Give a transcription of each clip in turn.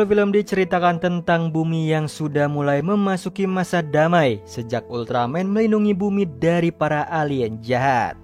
awal film diceritakan tentang bumi yang sudah mulai memasuki masa damai sejak Ultraman melindungi bumi dari para alien jahat.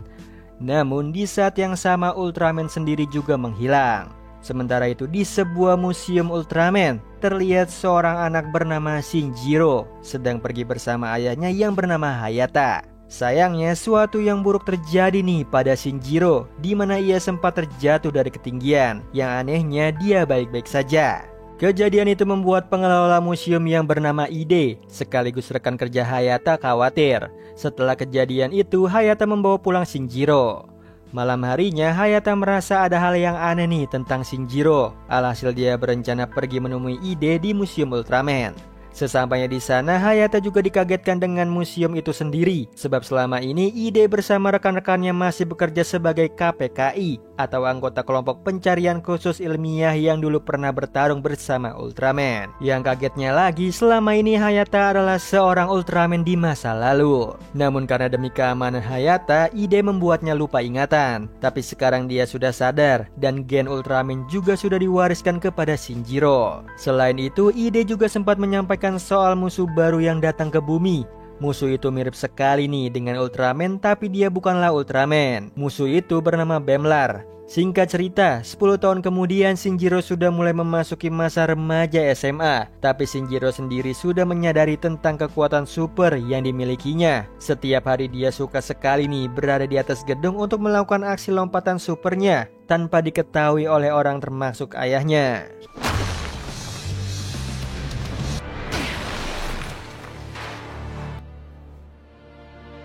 Namun di saat yang sama Ultraman sendiri juga menghilang. Sementara itu di sebuah museum Ultraman terlihat seorang anak bernama Shinjiro sedang pergi bersama ayahnya yang bernama Hayata. Sayangnya suatu yang buruk terjadi nih pada Shinjiro, di mana ia sempat terjatuh dari ketinggian. Yang anehnya dia baik-baik saja. Kejadian itu membuat pengelola museum yang bernama Ide sekaligus rekan kerja Hayata khawatir. Setelah kejadian itu Hayata membawa pulang Shinjiro. Malam harinya Hayata merasa ada hal yang aneh nih tentang Shinjiro. Alhasil dia berencana pergi menemui Ide di museum Ultraman. Sesampainya di sana, Hayata juga dikagetkan dengan museum itu sendiri. Sebab selama ini Ide bersama rekan-rekannya masih bekerja sebagai KPKI atau anggota kelompok pencarian khusus ilmiah yang dulu pernah bertarung bersama Ultraman. Yang kagetnya lagi, selama ini Hayata adalah seorang Ultraman di masa lalu. Namun karena demi keamanan Hayata, Ide membuatnya lupa ingatan. Tapi sekarang dia sudah sadar dan gen Ultraman juga sudah diwariskan kepada Shinjiro. Selain itu, Ide juga sempat menyampaikan soal musuh baru yang datang ke bumi. Musuh itu mirip sekali nih dengan Ultraman, tapi dia bukanlah Ultraman. Musuh itu bernama Bemlar. Singkat cerita, 10 tahun kemudian Shinjiro sudah mulai memasuki masa remaja SMA. Tapi Shinjiro sendiri sudah menyadari tentang kekuatan super yang dimilikinya. Setiap hari dia suka sekali nih berada di atas gedung untuk melakukan aksi lompatan supernya tanpa diketahui oleh orang termasuk ayahnya.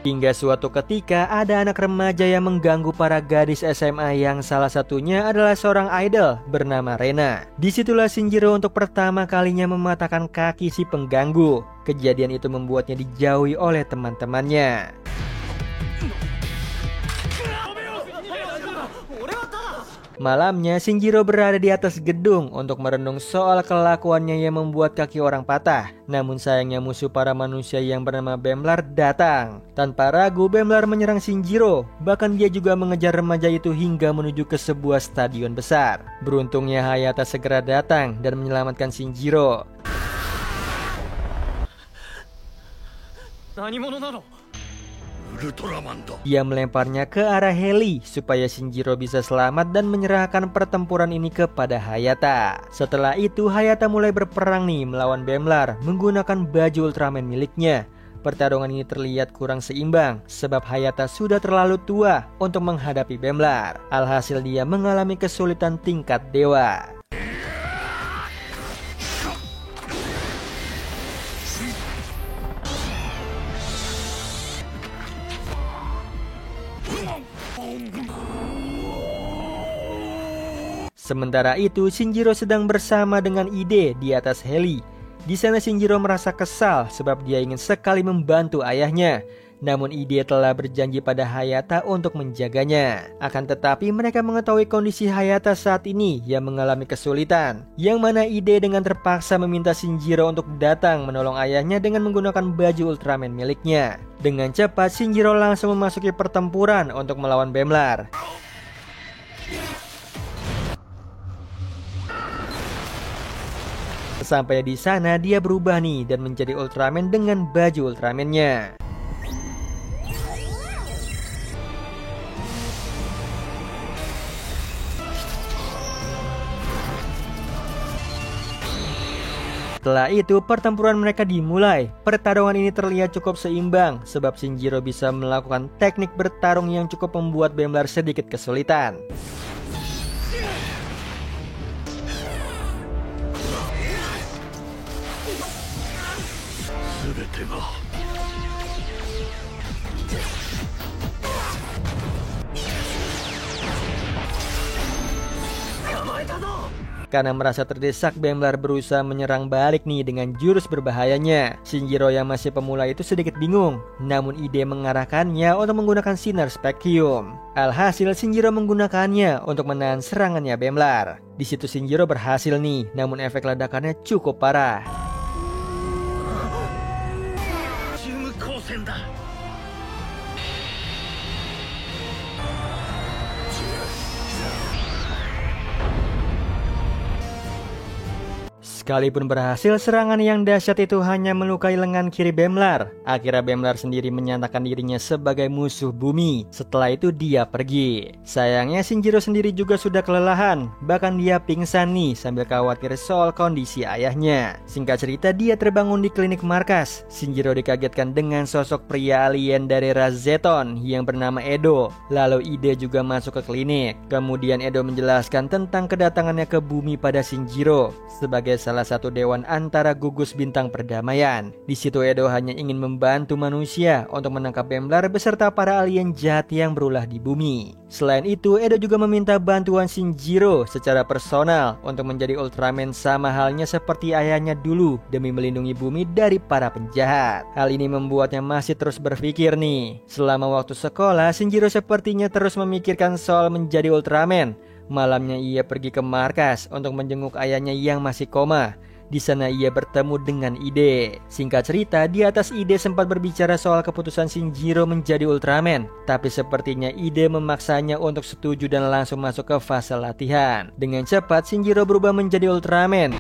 Hingga suatu ketika ada anak remaja yang mengganggu para gadis SMA yang salah satunya adalah seorang idol bernama Rena. Disitulah Shinjiro untuk pertama kalinya mematahkan kaki si pengganggu. Kejadian itu membuatnya dijauhi oleh teman-temannya. Malamnya Shinjiro berada di atas gedung untuk merenung soal kelakuannya yang membuat kaki orang patah. Namun sayangnya musuh para manusia yang bernama Bemlar datang. Tanpa ragu Bemlar menyerang Shinjiro. Bahkan dia juga mengejar remaja itu hingga menuju ke sebuah stadion besar. Beruntungnya Hayata segera datang dan menyelamatkan Shinjiro. Ia melemparnya ke arah heli supaya Shinjiro bisa selamat dan menyerahkan pertempuran ini kepada Hayata. Setelah itu Hayata mulai berperang nih melawan Bemlar menggunakan baju Ultraman miliknya. Pertarungan ini terlihat kurang seimbang sebab Hayata sudah terlalu tua untuk menghadapi Bemlar. Alhasil dia mengalami kesulitan tingkat dewa. Sementara itu Shinjiro sedang bersama dengan Ide di atas heli. Di sana Shinjiro merasa kesal sebab dia ingin sekali membantu ayahnya. Namun Ide telah berjanji pada Hayata untuk menjaganya. Akan tetapi mereka mengetahui kondisi Hayata saat ini yang mengalami kesulitan. Yang mana Ide dengan terpaksa meminta Shinjiro untuk datang menolong ayahnya dengan menggunakan baju Ultraman miliknya. Dengan cepat Shinjiro langsung memasuki pertempuran untuk melawan Bemlar. Sampai di sana dia berubah nih dan menjadi Ultraman dengan baju Ultraman-nya. Setelah itu pertempuran mereka dimulai. Pertarungan ini terlihat cukup seimbang sebab Shinjiro bisa melakukan teknik bertarung yang cukup membuat Bemlar sedikit kesulitan. Karena merasa terdesak, Bemlar berusaha menyerang balik nih dengan jurus berbahayanya. Shinjiro yang masih pemula itu sedikit bingung, namun Ide mengarahkannya untuk menggunakan sinar spekium. Alhasil Shinjiro menggunakannya untuk menahan serangannya Bemlar. Di situ Shinjiro berhasil nih, namun efek ledakannya cukup parah. Sekalipun berhasil, serangan yang dahsyat itu hanya melukai lengan kiri Bemlar. Akhirnya Bemlar sendiri menyatakan dirinya sebagai musuh bumi. Setelah itu dia pergi. Sayangnya Shinjiro sendiri juga sudah kelelahan. Bahkan dia pingsan nih sambil khawatir soal kondisi ayahnya. Singkat cerita, dia terbangun di klinik markas. Shinjiro dikagetkan dengan sosok pria alien dari ras Zeton yang bernama Edo. Lalu Ide juga masuk ke klinik. Kemudian Edo menjelaskan tentang kedatangannya ke bumi pada Shinjiro sebagai salah satu dewan antara gugus bintang perdamaian. Di situ Edo hanya ingin membantu manusia untuk menangkap Bemlar beserta para alien jahat yang berulah di bumi. Selain itu, Edo juga meminta bantuan Shinjiro secara personal untuk menjadi Ultraman sama halnya seperti ayahnya dulu demi melindungi bumi dari para penjahat. Hal ini membuatnya masih terus berpikir nih. Selama waktu sekolah, Shinjiro sepertinya terus memikirkan soal menjadi Ultraman. Malamnya ia pergi ke markas untuk menjenguk ayahnya yang masih koma. Di sana ia bertemu dengan Ide. Singkat cerita, di atas Ide sempat berbicara soal keputusan Shinjiro menjadi Ultraman. Tapi sepertinya Ide memaksanya untuk setuju dan langsung masuk ke fase latihan. Dengan cepat Shinjiro berubah menjadi Ultraman.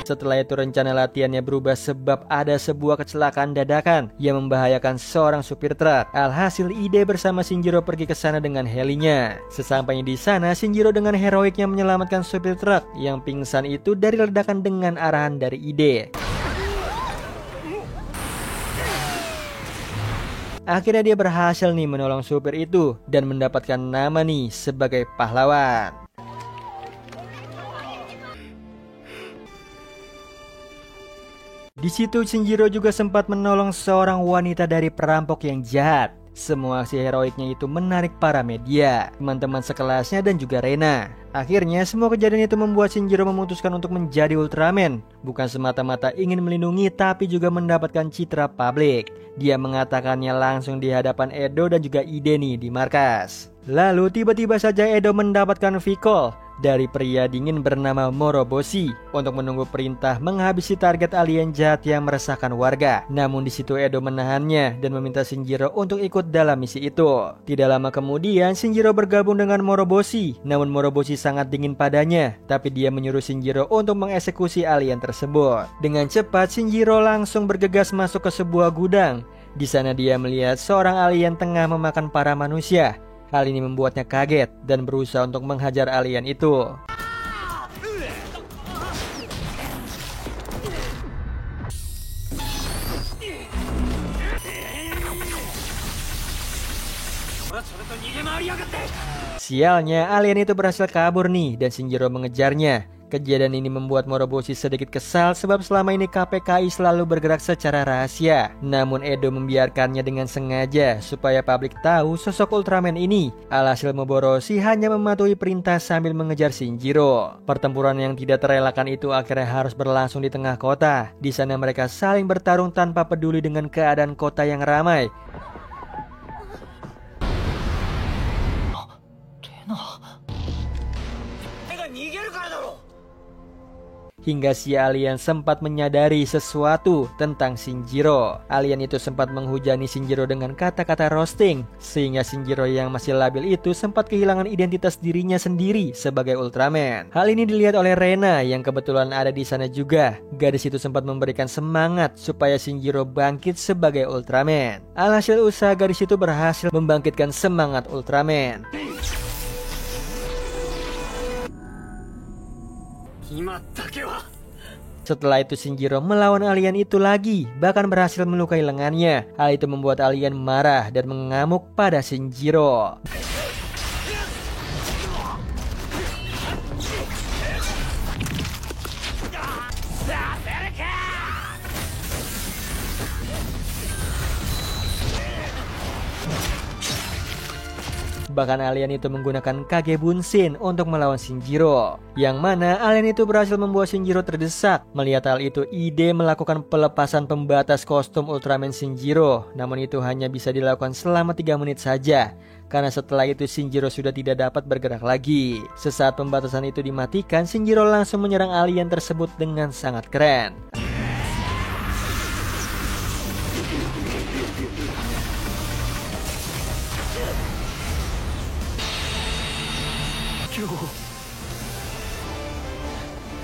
Setelah itu rencana latihannya berubah sebab ada sebuah kecelakaan dadakan yang membahayakan seorang supir truk. Alhasil Ide bersama Shinjiro pergi ke sana dengan helinya. Sesampainya di sana, Shinjiro dengan heroiknya menyelamatkan supir truk yang pingsan itu dari ledakan dengan arahan dari Ide. Akhirnya dia berhasil nih menolong supir itu dan mendapatkan nama nih sebagai pahlawan. Di situ Shinjiro juga sempat menolong seorang wanita dari perampok yang jahat. Semua aksi heroiknya itu menarik para media, teman-teman sekelasnya dan juga Rena. Akhirnya semua kejadian itu membuat Shinjiro memutuskan untuk menjadi Ultraman. Bukan semata-mata ingin melindungi tapi juga mendapatkan citra publik. Dia mengatakannya langsung di hadapan Edo dan juga Ide nih di markas. Lalu tiba-tiba saja Edo mendapatkan V-Call dari pria dingin bernama Moroboshi untuk menunggu perintah menghabisi target alien jahat yang meresahkan warga. Namun di situ Edo menahannya dan meminta Shinjiro untuk ikut dalam misi itu. Tidak lama kemudian Shinjiro bergabung dengan Moroboshi. Namun Moroboshi sangat dingin padanya, tapi dia menyuruh Shinjiro untuk mengeksekusi alien tersebut. Dengan cepat Shinjiro langsung bergegas masuk ke sebuah gudang. Di sana dia melihat seorang alien tengah memakan para manusia. Hal ini membuatnya kaget dan berusaha untuk menghajar alien itu. Sialnya, alien itu berhasil kabur nih dan Shinjiro mengejarnya. Kejadian ini membuat Moroboshi sedikit kesal sebab selama ini KPKI selalu bergerak secara rahasia. Namun Edo membiarkannya dengan sengaja supaya publik tahu sosok Ultraman ini. Alhasil Moroboshi hanya mematuhi perintah sambil mengejar Shinjiro. Pertempuran yang tidak terelakkan itu akhirnya harus berlangsung di tengah kota. Di sana mereka saling bertarung tanpa peduli dengan keadaan kota yang ramai. Hingga si alien sempat menyadari sesuatu tentang Shinjiro. Alien itu sempat menghujani Shinjiro dengan kata-kata roasting, sehingga Shinjiro yang masih labil itu sempat kehilangan identitas dirinya sendiri sebagai Ultraman. Hal ini dilihat oleh Rena yang kebetulan ada di sana juga. Gadis itu sempat memberikan semangat supaya Shinjiro bangkit sebagai Ultraman. Alhasil usaha gadis itu berhasil membangkitkan semangat Ultraman. Setelah itu Shinjiro melawan alien itu lagi, bahkan berhasil melukai lengannya. Hal itu membuat alien marah dan mengamuk pada Shinjiro. Bahkan alien itu menggunakan Kage Bunshin untuk melawan Shinjiro. Yang mana alien itu berhasil membuat Shinjiro terdesak. Melihat hal itu, Ide melakukan pelepasan pembatas kostum Ultraman Shinjiro. Namun itu hanya bisa dilakukan selama 3 menit saja. Karena setelah itu Shinjiro sudah tidak dapat bergerak lagi. Sesaat pembatasan itu dimatikan, Shinjiro langsung menyerang alien tersebut dengan sangat keren.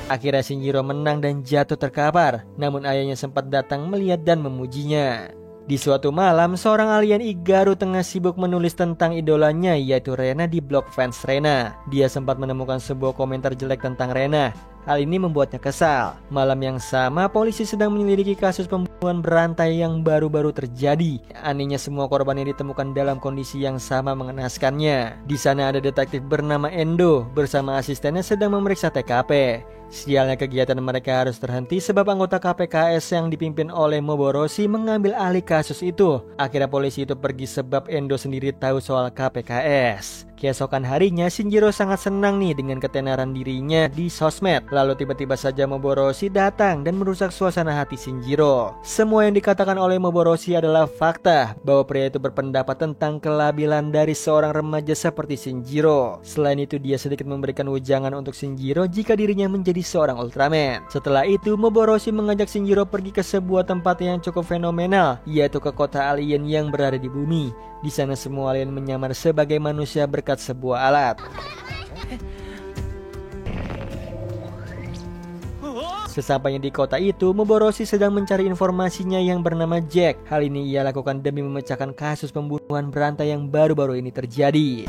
Akhirnya Shinjiro menang dan jatuh terkapar, namun ayahnya sempat datang melihat dan memujinya. Di suatu malam, seorang alien Igaru tengah sibuk menulis tentang idolanya yaitu Rena di blog fans Rena. Dia sempat menemukan sebuah komentar jelek tentang Rena. Hal ini membuatnya kesal. Malam yang sama, polisi sedang menyelidiki kasus pembunuhan berantai yang baru-baru terjadi. Anehnya semua korban yang ditemukan dalam kondisi yang sama mengenaskannya. Di sana ada detektif bernama Endo bersama asistennya sedang memeriksa TKP. Sialnya kegiatan mereka harus terhenti sebab anggota KPKS yang dipimpin oleh Moboroshi mengambil alih kasus itu. Akhirnya polisi itu pergi sebab Endo sendiri tahu soal KPKS. Keesokan harinya Shinjiro sangat senang nih dengan ketenaran dirinya di sosmed. Lalu tiba-tiba saja Moboroshi datang dan merusak suasana hati Shinjiro. Semua yang dikatakan oleh Moboroshi adalah fakta bahwa pria itu berpendapat tentang kelabilan dari seorang remaja seperti Shinjiro. Selain itu dia sedikit memberikan ujangan untuk Shinjiro jika dirinya menjadi seorang Ultraman. Setelah itu Moboroshi mengajak Shinjiro pergi ke sebuah tempat yang cukup fenomenal, yaitu ke kota alien yang berada di bumi. Di sana semua alien menyamar sebagai manusia berkat sebuah alat. Sesampainya di kota itu, Moboroshi sedang mencari informasinya yang bernama Jack. Hal ini ia lakukan demi memecahkan kasus pembunuhan berantai yang baru-baru ini terjadi.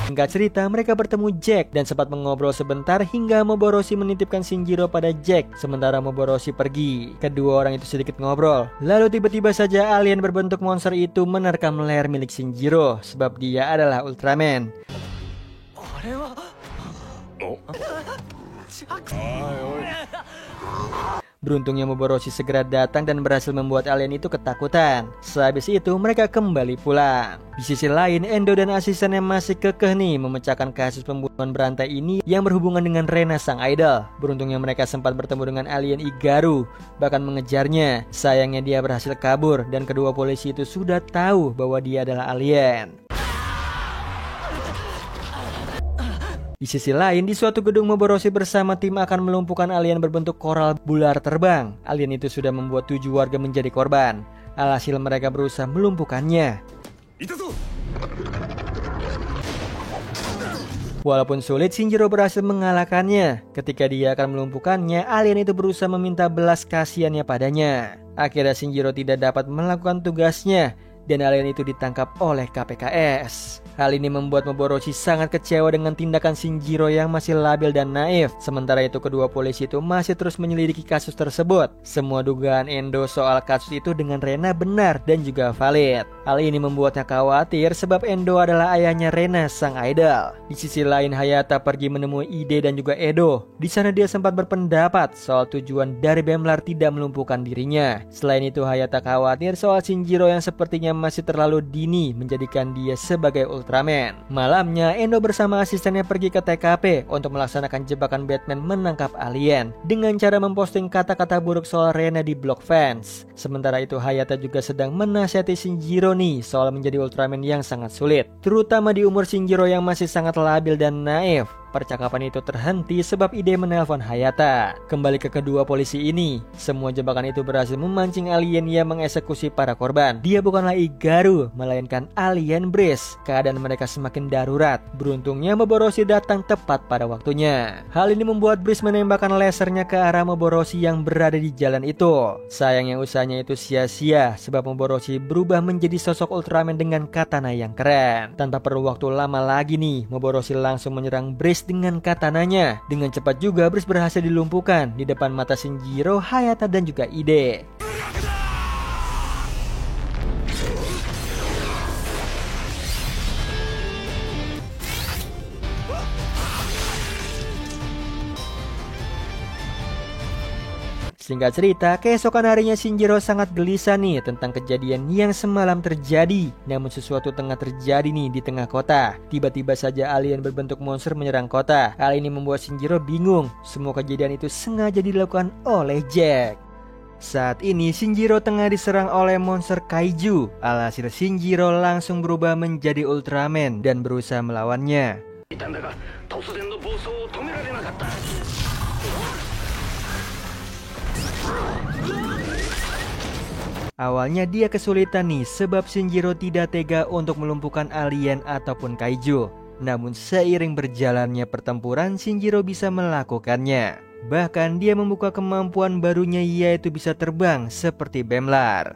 Singkat cerita, mereka bertemu Jack dan sempat mengobrol sebentar hingga Moboroshi menitipkan Shinjiro pada Jack sementara Moboroshi pergi. Kedua orang itu sedikit ngobrol. Lalu tiba-tiba saja alien berbentuk monster itu menerkam leher milik Shinjiro sebab dia adalah Ultraman. Beruntungnya Moboroshi segera datang dan berhasil membuat alien itu ketakutan. Sehabis itu mereka kembali pulang. Di sisi lain, Endo dan asistennya masih kekeh nih memecahkan kasus pembunuhan berantai ini yang berhubungan dengan Rena sang idol. Beruntungnya mereka sempat bertemu dengan alien Igaru, bahkan mengejarnya. Sayangnya dia berhasil kabur dan kedua polisi itu sudah tahu bahwa dia adalah alien. Di sisi lain, di suatu gedung Moboroshi bersama tim akan melumpuhkan alien berbentuk koral bular terbang. Alien itu sudah membuat 7 warga menjadi korban. Alhasil mereka berusaha melumpuhkannya. Walaupun sulit, Shinjiro berhasil mengalahkannya. Ketika dia akan melumpuhkannya, alien itu berusaha meminta belas kasihannya padanya. Akhirnya Shinjiro tidak dapat melakukan tugasnya dan alien itu ditangkap oleh KPKS. Hal ini membuat Moboroshi sangat kecewa dengan tindakan Shinjiro yang masih labil dan naif. Sementara itu kedua polisi itu masih terus menyelidiki kasus tersebut. Semua dugaan Endo soal kasus itu dengan Rena benar dan juga valid. Hal ini membuatnya khawatir sebab Endo adalah ayahnya Rena sang idol. Di sisi lain, Hayata pergi menemui Ide dan juga Edo. Di sana dia sempat berpendapat soal tujuan dari Bemlar tidak melumpuhkan dirinya. Selain itu Hayata khawatir soal Shinjiro yang sepertinya masih terlalu dini menjadikan dia sebagai Ultraman. Malamnya, Endo bersama asistennya pergi ke TKP untuk melaksanakan jebakan Batman menangkap alien dengan cara memposting kata-kata buruk soal Rena di blog fans. Sementara itu Hayata juga sedang menasihati Shinjiro nih soal menjadi Ultraman yang sangat sulit, terutama di umur Shinjiro yang masih sangat labil dan naif. Percakapan itu terhenti sebab Ide menelpon Hayata. Kembali ke kedua polisi ini, semua jebakan itu berhasil memancing alien yang mengeksekusi para korban. Dia bukanlah Igaru, melainkan alien Breeze. Keadaan mereka semakin darurat. Beruntungnya Moboroshi datang tepat pada waktunya. Hal ini membuat Breeze menembakkan lasernya ke arah Moboroshi yang berada di jalan itu. Sayangnya usahanya itu sia-sia sebab Moboroshi berubah menjadi sosok Ultraman dengan katana yang keren. Tanpa perlu waktu lama lagi nih, Moboroshi langsung menyerang Breeze dengan katananya. Dengan cepat juga Breeze berhasil dilumpuhkan di depan mata Shinjiro, Hayata dan juga Ide. Singkat cerita, keesokan harinya Shinjiro sangat gelisah nih tentang kejadian yang semalam terjadi. Namun sesuatu tengah terjadi nih di tengah kota. Tiba-tiba saja alien berbentuk monster menyerang kota. Hal ini membuat Shinjiro bingung. Semua kejadian itu sengaja dilakukan oleh Jack. Saat ini Shinjiro tengah diserang oleh monster kaiju. Alhasil Shinjiro langsung berubah menjadi Ultraman dan berusaha melawannya. Awalnya dia kesulitan nih sebab Shinjiro tidak tega untuk melumpuhkan alien ataupun kaiju. Namun seiring berjalannya pertempuran, Shinjiro bisa melakukannya. Bahkan dia membuka kemampuan barunya, yaitu bisa terbang seperti Bemlar.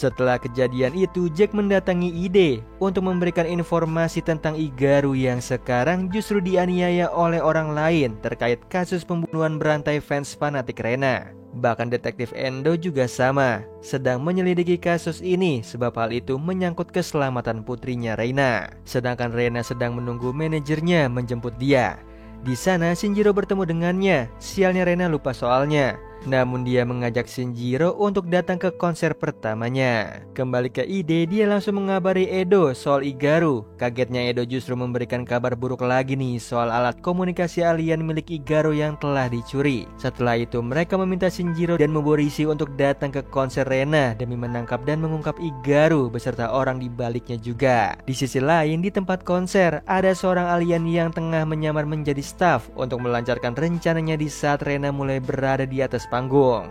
Setelah kejadian itu, Jack mendatangi ide untuk memberikan informasi tentang Igaru yang sekarang justru dianiaya oleh orang lain terkait kasus pembunuhan berantai fans fanatik Rena. Bahkan detektif Endo juga sama, sedang menyelidiki kasus ini sebab hal itu menyangkut keselamatan putrinya Reina. Sedangkan Reina sedang menunggu manajernya menjemput dia. Di sana Shinjiro bertemu dengannya. Sialnya Reina lupa soalnya. Namun dia mengajak Shinjiro untuk datang ke konser pertamanya. Kembali ke ide, dia langsung mengabari Edo soal Igaru. Kagetnya Edo justru memberikan kabar buruk lagi nih soal alat komunikasi alien milik Igaru yang telah dicuri. Setelah itu mereka meminta Shinjiro dan Moborishi untuk datang ke konser Rena demi menangkap dan mengungkap Igaru beserta orang di baliknya juga. Di sisi lain, di tempat konser ada seorang alien yang tengah menyamar menjadi staf untuk melancarkan rencananya di saat Rena mulai berada di atas panggung.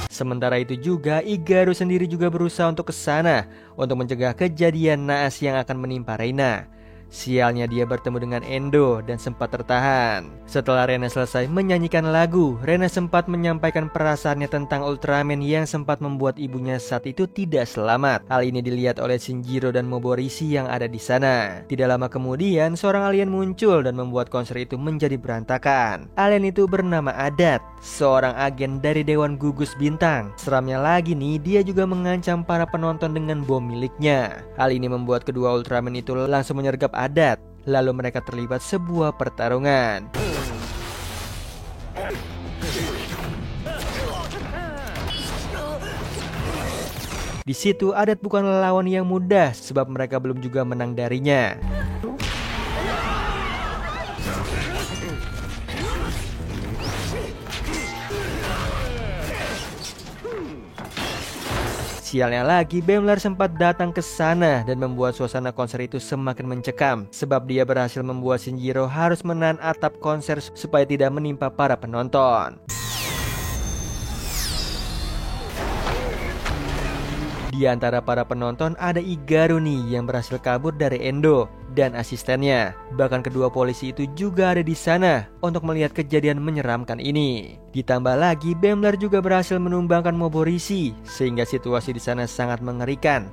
Sementara itu juga Igaru sendiri juga berusaha untuk ke sana untuk mencegah kejadian naas yang akan menimpa Reina. Sialnya dia bertemu dengan Endo dan sempat tertahan. Setelah Rena selesai menyanyikan lagu, Rena sempat menyampaikan perasaannya tentang Ultraman yang sempat membuat ibunya saat itu tidak selamat. Hal ini dilihat oleh Shinjiro dan Moborishi yang ada di sana. Tidak lama kemudian, seorang alien muncul dan membuat konser itu menjadi berantakan. Alien itu bernama Adat, seorang agen dari Dewan Gugus Bintang. Seramnya lagi nih, dia juga mengancam para penonton dengan bom miliknya. Hal ini membuat kedua Ultraman itu langsung menyergap Adat. Lalu mereka terlibat sebuah pertarungan. Di situ Adat bukan lawan yang mudah sebab mereka belum juga menang darinya. Sialnya lagi, Bemlar sempat datang ke sana dan membuat suasana konser itu semakin mencekam sebab dia berhasil membuat Shinjiro harus menahan atap konser supaya tidak menimpa para penonton. Di antara para penonton ada Igaru nih yang berhasil kabur dari Endo dan asistennya. Bahkan kedua polisi itu juga ada di sana untuk melihat kejadian menyeramkan ini. Ditambah lagi Bemlar juga berhasil menumbangkan Moborishi sehingga situasi di sana sangat mengerikan.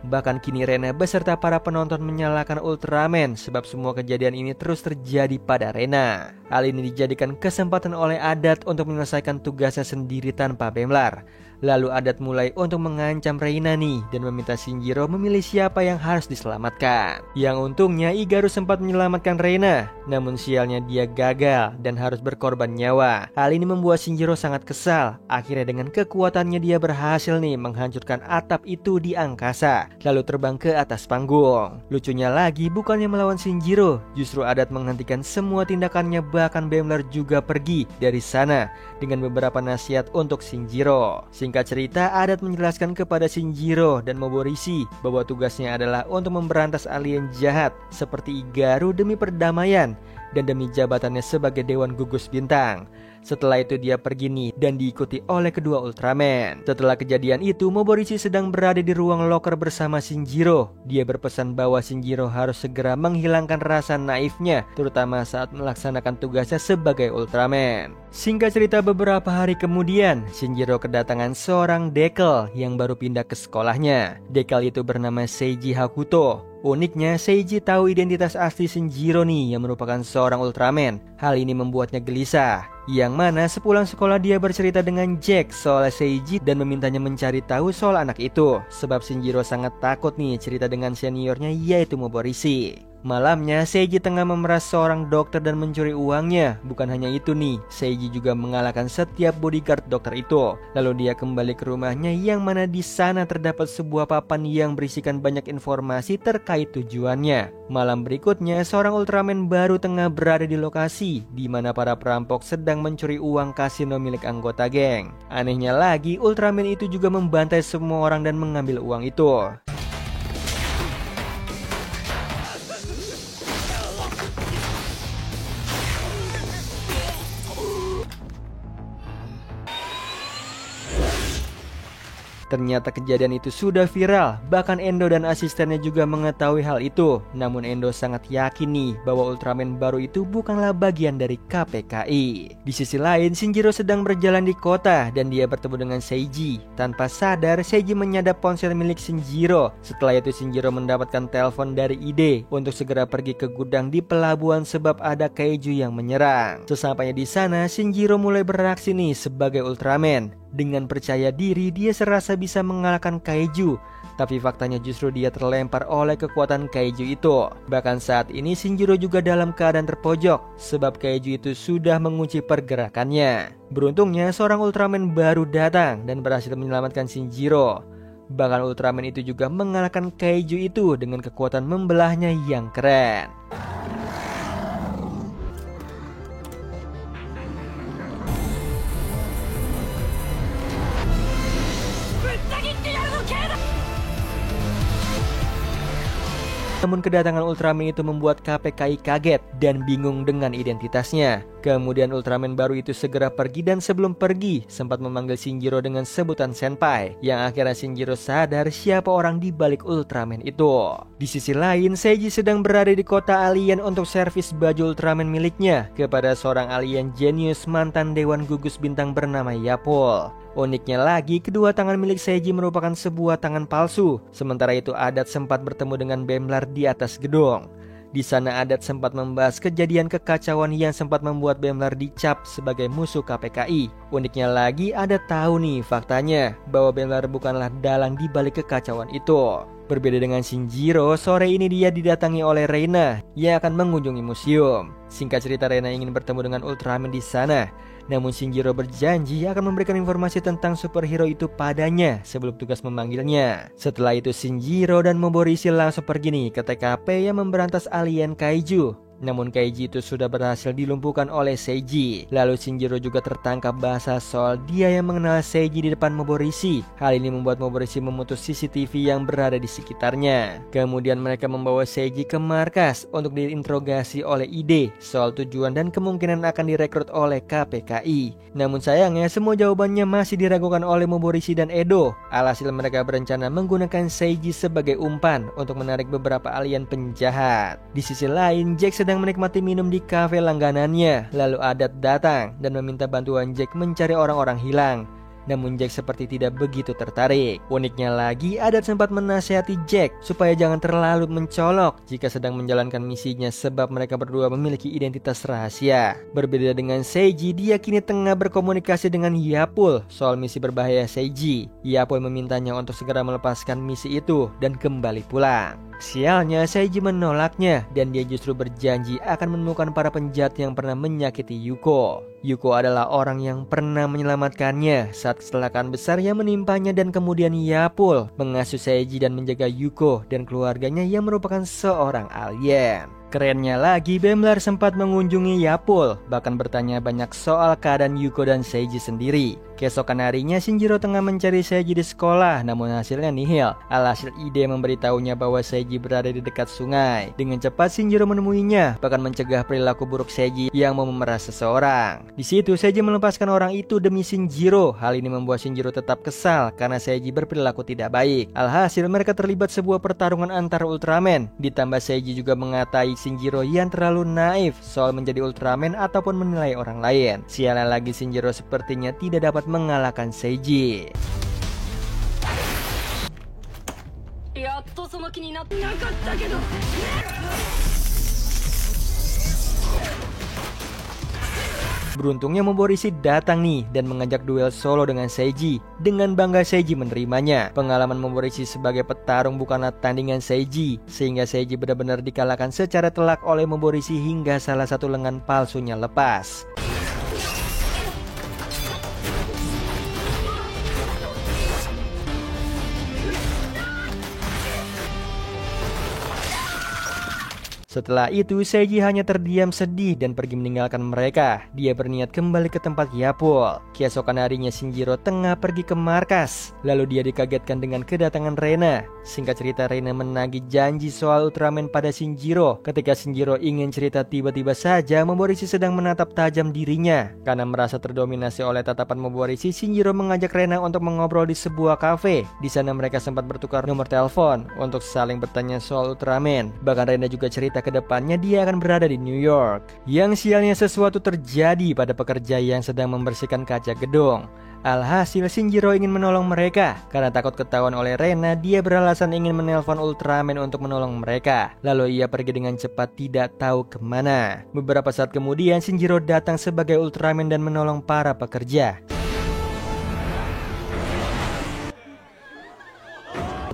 Bahkan kini Rena beserta para penonton menyalahkan Ultraman sebab semua kejadian ini terus terjadi pada Rena. Hal ini dijadikan kesempatan oleh Adat untuk menyelesaikan tugasnya sendiri tanpa Bemlar. Lalu Adat mulai untuk mengancam Reina nih dan meminta Shinjiro memilih siapa yang harus diselamatkan. Yang untungnya Igaru sempat menyelamatkan Reina, namun sialnya dia gagal dan harus berkorban nyawa. Hal ini membuat Shinjiro sangat kesal. Akhirnya dengan kekuatannya dia berhasil nih menghancurkan atap itu di angkasa, lalu terbang ke atas panggung. Lucunya lagi, bukannya melawan Shinjiro, justru Adat menghentikan semua tindakannya, bahkan Bemlar juga pergi dari sana dengan beberapa nasihat untuk Shinjiro. Singkat cerita, Adat menjelaskan kepada Shinjiro dan Moborishi bahwa tugasnya adalah untuk memberantas alien jahat seperti Igaru demi perdamaian dan demi jabatannya sebagai Dewan Gugus Bintang. Setelah itu dia pergi nih dan diikuti oleh kedua Ultraman. Setelah kejadian itu, Moborishi sedang berada di ruang loker bersama Shinjiro. Dia berpesan bahwa Shinjiro harus segera menghilangkan rasa naifnya, terutama saat melaksanakan tugasnya sebagai Ultraman. Singkat cerita, beberapa hari kemudian Shinjiro kedatangan seorang dekel yang baru pindah ke sekolahnya. Dekel itu bernama Seiji Hakuto. Uniknya, Seiji tahu identitas asli Shinjiro nih yang merupakan seorang Ultraman. Hal ini membuatnya gelisah. Yang mana sepulang sekolah dia bercerita dengan Jack soal Seiji dan memintanya mencari tahu soal anak itu. Sebab Shinjiro sangat takut nih cerita dengan seniornya yaitu Moborishi. Malamnya, Seiji tengah memeras seorang dokter dan mencuri uangnya. Bukan hanya itu nih, Seiji juga mengalahkan setiap bodyguard dokter itu. Lalu dia kembali ke rumahnya yang mana di sana terdapat sebuah papan yang berisikan banyak informasi terkait tujuannya. Malam berikutnya, seorang Ultraman baru tengah berada di lokasi di mana para perampok sedang mencuri uang kasino milik anggota geng. Anehnya lagi, Ultraman itu juga membantai semua orang dan mengambil uang itu. Ternyata kejadian itu sudah viral, bahkan Endo dan asistennya juga mengetahui hal itu. Namun Endo sangat yakin nih bahwa Ultraman baru itu bukanlah bagian dari KPKI. Di sisi lain, Shinjiro sedang berjalan di kota dan dia bertemu dengan Seiji. Tanpa sadar, Seiji menyadap ponsel milik Shinjiro. Setelah itu Shinjiro mendapatkan telepon dari Ide untuk segera pergi ke gudang di pelabuhan sebab ada kaiju yang menyerang. Sesampainya di sana, Shinjiro mulai beraksi nih sebagai Ultraman. Dengan percaya diri, dia serasa bisa mengalahkan kaiju. Tapi faktanya justru dia terlempar oleh kekuatan kaiju itu. Bahkan saat ini Shinjiro juga dalam keadaan terpojok, sebab kaiju itu sudah mengunci pergerakannya. Beruntungnya seorang Ultraman baru datang dan berhasil menyelamatkan Shinjiro. Bahkan Ultraman itu juga mengalahkan kaiju itu dengan kekuatan membelahnya yang keren. Namun kedatangan Ultraman itu membuat KPKI kaget dan bingung dengan identitasnya. Kemudian Ultraman baru itu segera pergi dan sebelum pergi sempat memanggil Shinjiro dengan sebutan senpai. Yang akhirnya Shinjiro sadar siapa orang di balik Ultraman itu. Di sisi lain, Seiji sedang berada di kota alien untuk servis baju Ultraman miliknya kepada seorang alien jenius mantan dewan gugus bintang bernama Yapol. Uniknya lagi, kedua tangan milik Seiji merupakan sebuah tangan palsu. Sementara itu Adat sempat bertemu dengan Bemlar di atas gedung. Di sana Adat sempat membahas kejadian kekacauan yang sempat membuat Bemlar dicap sebagai musuh KPKI. Uniknya lagi, Adat tahu nih faktanya bahwa Bemlar bukanlah dalang di balik kekacauan itu. Berbeda dengan Shinjiro, sore ini dia didatangi oleh Reina yang akan mengunjungi museum. Singkat cerita, Reina ingin bertemu dengan Ultraman di sana. Namun Shinjiro berjanji akan memberikan informasi tentang superhero itu padanya sebelum tugas memanggilnya. Setelah itu Shinjiro dan Moborishi langsung pergi nih ke TKP yang memberantas alien kaiju. Namun kaiju itu sudah berhasil dilumpuhkan oleh Seiji. Lalu Shinjiro juga tertangkap basah soal dia yang mengenal Seiji di depan Moborishi. Hal ini membuat Moborishi memutus CCTV yang berada di sekitarnya. Kemudian mereka membawa Seiji ke markas untuk diinterogasi oleh Ide soal tujuan dan kemungkinan akan direkrut oleh KPKI. Namun sayangnya semua jawabannya masih diragukan oleh Moborishi dan Edo. Alhasil mereka berencana menggunakan Seiji sebagai umpan untuk menarik beberapa alien penjahat. Di sisi lain, Jack sedang menikmati minum di kafe langganannya. Lalu Adat datang dan meminta bantuan Jack mencari orang-orang hilang. Namun Jack seperti tidak begitu tertarik. Uniknya lagi, Adat sempat menasihati Jack supaya jangan terlalu mencolok jika sedang menjalankan misinya sebab mereka berdua memiliki identitas rahasia. Berbeda dengan Seiji, dia kini tengah berkomunikasi dengan Yapol soal misi berbahaya Seiji. Yapol memintanya untuk segera melepaskan misi itu dan kembali pulang. Sialnya, Seiji menolaknya dan dia justru berjanji akan menemukan para penjahat yang pernah menyakiti Yuko. Yuko adalah orang yang pernah menyelamatkannya saat kecelakaan besar yang menimpanya dan kemudian Yapol mengasuh Seiji dan menjaga Yuko dan keluarganya yang merupakan seorang alien. Kerennya lagi, Bemlar sempat mengunjungi Yapol, bahkan bertanya banyak soal keadaan Yuko dan Seiji sendiri. Keesokan harinya, Shinjiro tengah mencari Seiji di sekolah, namun hasilnya nihil. Alhasil Ide memberitahunya bahwa Seiji berada di dekat sungai. Dengan cepat Shinjiro menemuinya, bahkan mencegah perilaku buruk Seiji yang mau memeras seseorang. Di situ Seiji melepaskan orang itu demi Shinjiro. Hal ini membuat Shinjiro tetap kesal karena Seiji berperilaku tidak baik. Alhasil mereka terlibat sebuah pertarungan antar Ultraman. Ditambah Seiji juga mengatai Shinjiro yang terlalu naif soal menjadi Ultraman ataupun menilai orang lain. Sialnya lagi, Shinjiro sepertinya tidak dapat mengalahkan Seiji. Beruntungnya Moborishi datang nih dan mengajak duel solo dengan Seiji. Dengan bangga Seiji menerimanya. Pengalaman Moborishi sebagai petarung bukanlah tandingan Seiji, sehingga Seiji benar-benar dikalahkan secara telak oleh Moborishi hingga salah satu lengan palsunya lepas. Setelah itu, Seiji hanya terdiam sedih dan pergi meninggalkan mereka. Dia berniat kembali ke tempat Yapul. Keesokan harinya Shinjiro tengah pergi ke markas. Lalu dia dikagetkan dengan kedatangan Rena. Singkat cerita, Rena menagih janji soal Ultraman pada Shinjiro. Ketika Shinjiro ingin cerita, tiba-tiba saja Moborishi sedang menatap tajam dirinya. Karena merasa terdominasi oleh tatapan Moborishi, Shinjiro mengajak Rena untuk mengobrol di sebuah kafe. Di sana mereka sempat bertukar nomor telepon untuk saling bertanya soal Ultraman. Bahkan Rena juga cerita ke depannya dia akan berada di New York. Yang sialnya sesuatu terjadi pada pekerja yang sedang membersihkan kaca gedung. Alhasil Shinjiro ingin menolong mereka. Karena takut ketahuan oleh Rena, dia beralasan ingin menelpon Ultraman untuk menolong mereka. Lalu ia pergi dengan cepat tidak tahu kemana. Beberapa saat kemudian Shinjiro datang sebagai Ultraman dan menolong para pekerja.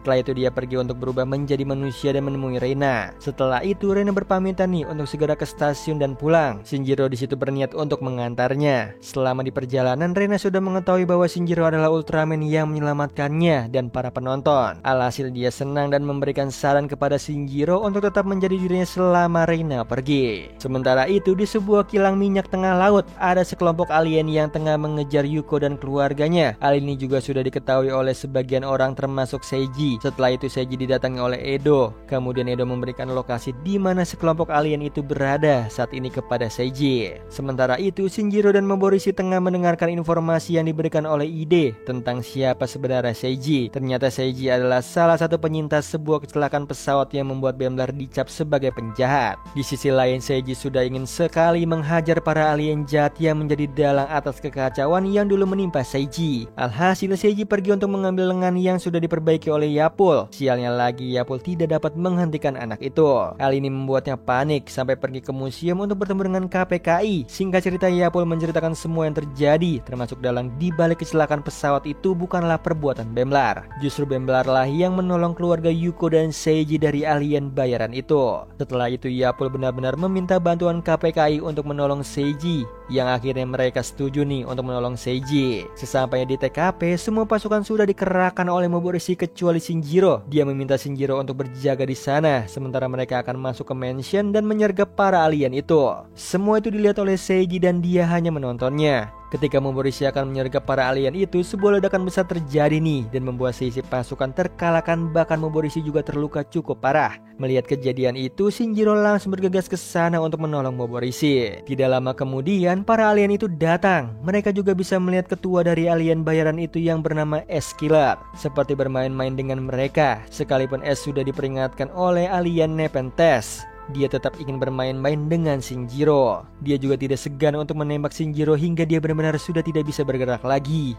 Setelah itu dia pergi untuk berubah menjadi manusia dan menemui Rena. Setelah itu Rena berpamitan nih untuk segera ke stasiun dan pulang. Shinjiro di situ berniat untuk mengantarnya. Selama di perjalanan Rena sudah mengetahui bahwa Shinjiro adalah Ultraman yang menyelamatkannya dan para penonton. Alhasil dia senang dan memberikan saran kepada Shinjiro untuk tetap menjadi dirinya selama Rena pergi. Sementara itu di sebuah kilang minyak tengah laut ada sekelompok alien yang tengah mengejar Yuko dan keluarganya. Hal ini juga sudah diketahui oleh sebagian orang termasuk Seiji. Setelah itu Seiji didatangi oleh Edo. Kemudian Edo memberikan lokasi di mana sekelompok alien itu berada saat ini kepada Seiji. Sementara itu Shinjiro dan Moborishi tengah mendengarkan informasi yang diberikan oleh Ide tentang siapa sebenarnya Seiji. Ternyata Seiji adalah salah satu penyintas sebuah kecelakaan pesawat yang membuat Bemblar dicap sebagai penjahat. Di sisi lain Seiji sudah ingin sekali menghajar para alien jahat yang menjadi dalang atas kekacauan yang dulu menimpa Seiji. Alhasil Seiji pergi untuk mengambil lengan yang sudah diperbaiki oleh Yapul. Sialnya lagi Yapul tidak dapat menghentikan anak itu. Hal ini membuatnya panik sampai pergi ke museum untuk bertemu dengan KPKI. Singkat cerita Yapul menceritakan semua yang terjadi, termasuk dalang di balik kecelakaan pesawat itu bukanlah perbuatan Bemblar. Justru Bemblar lah yang menolong keluarga Yuko dan Seiji dari alien bayaran itu. Setelah itu Yapul benar-benar meminta bantuan KPKI untuk menolong Seiji, yang akhirnya mereka setuju nih untuk menolong Seiji. Sesampainya di TKP, semua pasukan sudah dikerahkan oleh Moborishi kecuali Shinjiro. Dia meminta Shinjiro untuk berjaga di sana, sementara mereka akan masuk ke mansion dan menyergap para alien itu. Semua itu dilihat oleh Seiji dan dia hanya menontonnya. Ketika Moborishi akan menyergap para alien itu, sebuah ledakan besar terjadi nih dan membuat seisi pasukan terkalahkan, bahkan Moborishi juga terluka cukup parah. Melihat kejadian itu, Shinjiro langsung bergegas ke sana untuk menolong Moborishi. Tidak lama kemudian, para alien itu datang. Mereka juga bisa melihat ketua dari alien bayaran itu yang bernama S Killer, seperti bermain-main dengan mereka. Sekalipun S sudah diperingatkan oleh alien Nepenthes, dia tetap ingin bermain-main dengan Shinjiro. Dia juga tidak segan untuk menembak Shinjiro hingga dia benar-benar sudah tidak bisa bergerak lagi.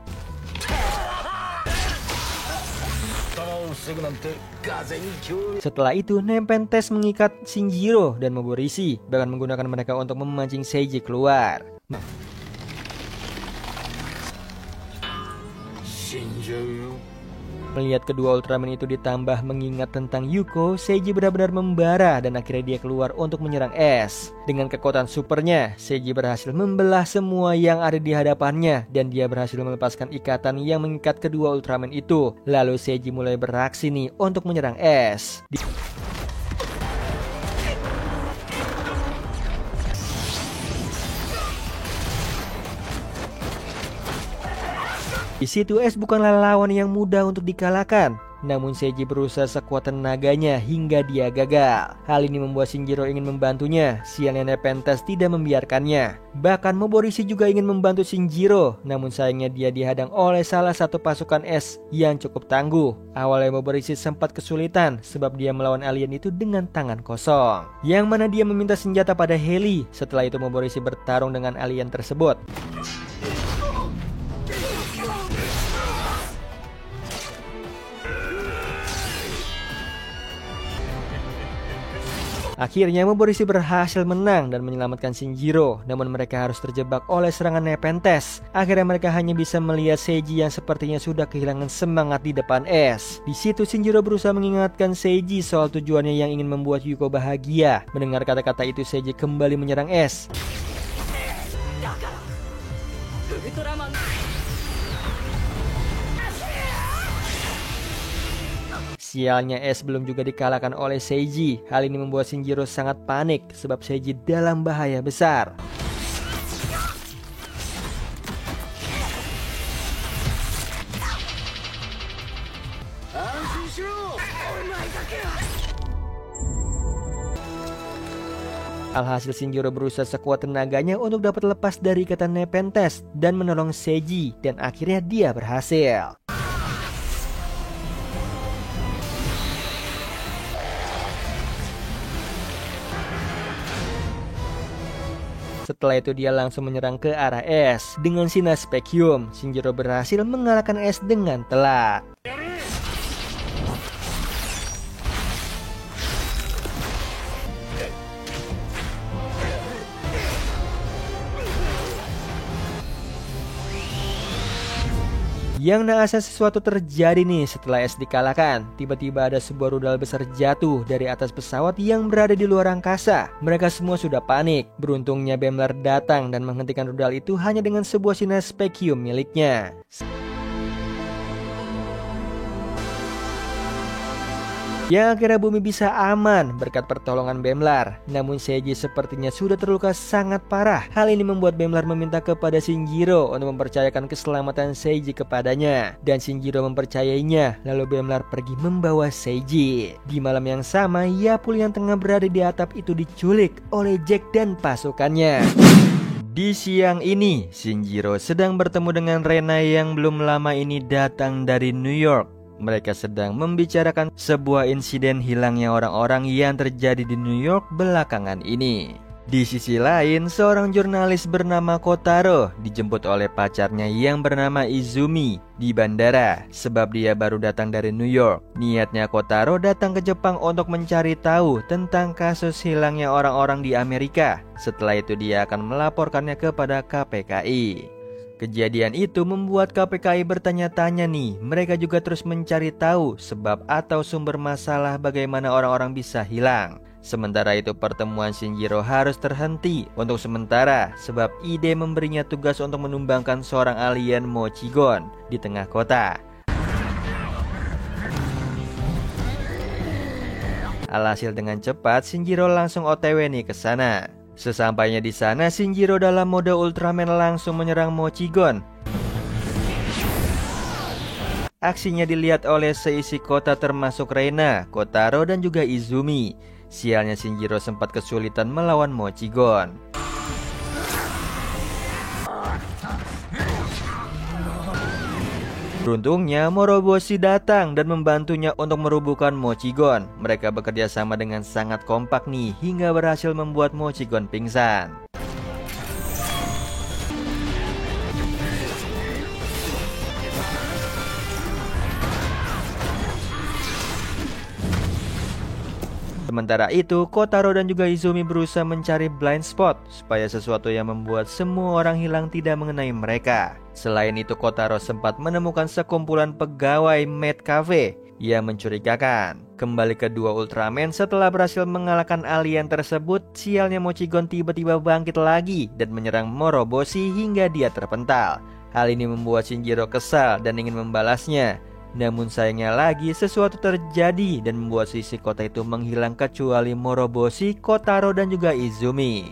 Setelah itu Nepenthes mengikat Shinjiro dan Moborishi, bahkan menggunakan mereka untuk memancing Seiji keluar. Melihat kedua Ultraman itu ditambah mengingat tentang Yuko, Seiji benar-benar membara dan akhirnya dia keluar untuk menyerang S. Dengan kekuatan supernya, Seiji berhasil membelah semua yang ada di hadapannya dan dia berhasil melepaskan ikatan yang mengikat kedua Ultraman itu. Lalu Seiji mulai beraksi nih untuk menyerang S. Di situ S bukanlah lawan yang mudah untuk dikalahkan. Namun Seiji berusaha sekuat tenaganya hingga dia gagal. Hal ini membuat Shinjiro ingin membantunya. Sialnya Nepenthes tidak membiarkannya. Bahkan Moborishi juga ingin membantu Shinjiro. Namun sayangnya dia dihadang oleh salah satu pasukan S yang cukup tangguh. Awalnya Moborishi sempat kesulitan sebab dia melawan alien itu dengan tangan kosong, yang mana dia meminta senjata pada heli. Setelah itu Moborishi bertarung dengan alien tersebut. Akhirnya Moborishi berhasil menang dan menyelamatkan Shinjiro, namun mereka harus terjebak oleh serangan Nepenthes. Akhirnya mereka hanya bisa melihat Seiji yang sepertinya sudah kehilangan semangat di depan es. Di situ Shinjiro berusaha mengingatkan Seiji soal tujuannya yang ingin membuat Yuko bahagia. Mendengar kata-kata itu, Seiji kembali menyerang es. Sialnya es belum juga dikalahkan oleh Seiji. Hal ini membuat Shinjiro sangat panik sebab Seiji dalam bahaya besar. Alhasil Shinjiro berusaha sekuat tenaganya untuk dapat lepas dari ikatan Nepenthes dan menolong Seiji, dan akhirnya dia berhasil. Setelah itu dia langsung menyerang ke arah es. Dengan sinar Spekium, Shinjiro berhasil mengalahkan es dengan telak. Yang naasnya sesuatu terjadi nih setelah es dikalahkan. Tiba-tiba ada sebuah rudal besar jatuh dari atas pesawat yang berada di luar angkasa. Mereka semua sudah panik. Beruntungnya Bemlar datang dan menghentikan rudal itu hanya dengan sebuah sinar Spekium miliknya. Yang akhirnya bumi bisa aman berkat pertolongan Bemlar. Namun Seiji sepertinya sudah terluka sangat parah. Hal ini membuat Bemlar meminta kepada Shinjiro untuk mempercayakan keselamatan Seiji kepadanya. Dan Shinjiro mempercayainya. Lalu Bemlar pergi membawa Seiji. Di malam yang sama, Yapul yang tengah berada di atap itu diculik oleh Jack dan pasukannya. Di siang ini, Shinjiro sedang bertemu dengan Rena yang belum lama ini datang dari New York. Mereka sedang membicarakan sebuah insiden hilangnya orang-orang yang terjadi di New York belakangan ini. Di sisi lain, seorang jurnalis bernama Kotaro dijemput oleh pacarnya yang bernama Izumi di bandara sebab dia baru datang dari New York. Niatnya Kotaro datang ke Jepang untuk mencari tahu tentang kasus hilangnya orang-orang di Amerika. Setelah itu dia akan melaporkannya kepada KPKI. Kejadian itu membuat KPKI bertanya-tanya nih. Mereka juga terus mencari tahu sebab atau sumber masalah bagaimana orang-orang bisa hilang. Sementara itu pertemuan Shinjiro harus terhenti untuk sementara sebab ide memberinya tugas untuk menumbangkan seorang alien Mochigon di tengah kota. Alhasil dengan cepat Shinjiro langsung OTW nih ke sana. Sesampainya di sana, Shinjiro dalam mode Ultraman langsung menyerang Mochigon. Aksinya dilihat oleh seisi kota termasuk Reina, Kotaro, dan juga Izumi. Sialnya Shinjiro sempat kesulitan melawan Mochigon. Beruntungnya Moroboshi datang dan membantunya untuk merubuhkan Mochigon. Mereka bekerja sama dengan sangat kompak nih hingga berhasil membuat Mochigon pingsan. Sementara itu, Kotaro dan juga Izumi berusaha mencari blind spot supaya sesuatu yang membuat semua orang hilang tidak mengenai mereka. Selain itu, Kotaro sempat menemukan sekumpulan pegawai Maid Cafe yang mencurigakan. Kembali ke dua Ultraman, setelah berhasil mengalahkan alien tersebut, sialnya Mochigon tiba-tiba bangkit lagi dan menyerang Moroboshi hingga dia terpental. Hal ini membuat Shinjiro kesal dan ingin membalasnya. Namun sayangnya lagi sesuatu terjadi dan membuat sisi kota itu menghilang kecuali Moroboshi, Kotaro, dan juga Izumi.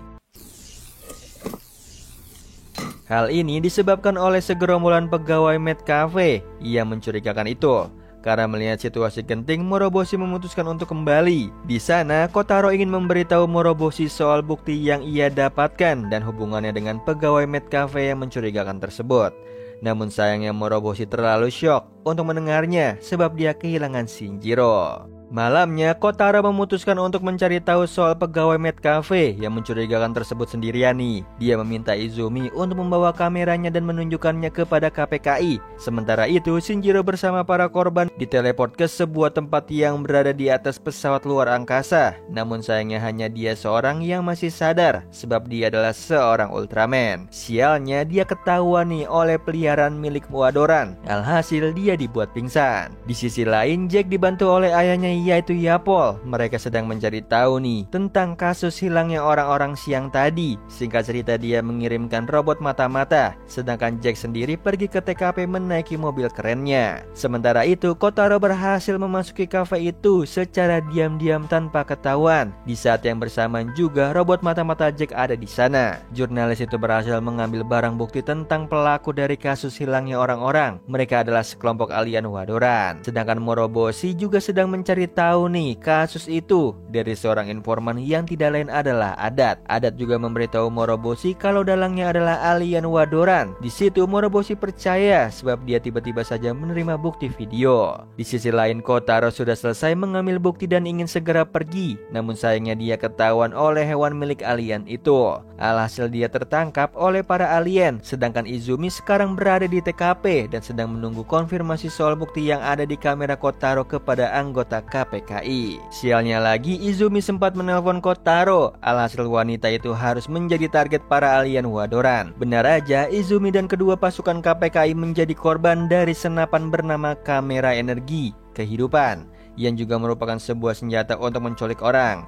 Hal ini disebabkan oleh segerombolan pegawai Maid Cafe yang mencurigakan itu. Karena melihat situasi genting, Moroboshi memutuskan untuk kembali. Di sana, Kotaro ingin memberitahu Moroboshi soal bukti yang ia dapatkan dan hubungannya dengan pegawai Maid Cafe yang mencurigakan tersebut. Namun sayangnya Moroboshi terlalu syok untuk mendengarnya sebab dia kehilangan Shinjiro. Malamnya, Kotaro memutuskan untuk mencari tahu soal pegawai Maid Cafe yang mencurigakan tersebut sendirian nih. Dia meminta Izumi untuk membawa kameranya dan menunjukkannya kepada KPKI. Sementara itu, Shinjiro bersama para korban diteleport ke sebuah tempat yang berada di atas pesawat luar angkasa. Namun sayangnya hanya dia seorang yang masih sadar, sebab dia adalah seorang Ultraman. Sialnya, dia ketahuan nih oleh peliharaan milik Wadoran. Alhasil, dia dibuat pingsan. Di sisi lain, Jack dibantu oleh ayahnya yaitu Yapol. Mereka sedang mencari tahu nih tentang kasus hilangnya orang-orang siang tadi. Singkat cerita, dia mengirimkan robot mata-mata, sedangkan Jack sendiri pergi ke TKP menaiki mobil kerennya. Sementara itu, Kotaro berhasil memasuki kafe itu secara diam-diam tanpa ketahuan. Di saat yang bersamaan juga, robot mata-mata Jack ada di sana. Jurnalis itu berhasil mengambil barang bukti tentang pelaku dari kasus hilangnya orang-orang. Mereka adalah sekelompok alien Wadoran. Sedangkan Moroboshi juga sedang mencari tahu nih kasus itu dari seorang informan yang tidak lain adalah Adat. Adat juga memberitahu Moroboshi kalau dalangnya adalah alien Wadoran. Di situ Moroboshi percaya sebab dia tiba-tiba saja menerima bukti video. Di sisi lain, Kotaro sudah selesai mengambil bukti dan ingin segera pergi. Namun sayangnya dia ketahuan oleh hewan milik alien itu. Alhasil dia tertangkap oleh para alien. Sedangkan Izumi sekarang berada di TKP dan sedang menunggu konfirmasi soal bukti yang ada di kamera Kotaro kepada anggota KPKI. Sialnya lagi, Izumi sempat menelpon Kotaro. Alhasil wanita itu harus menjadi target para alien Wadoran. Benar aja, Izumi dan kedua pasukan KPKI menjadi korban dari senapan bernama kamera energi kehidupan, yang juga merupakan sebuah senjata untuk menculik orang.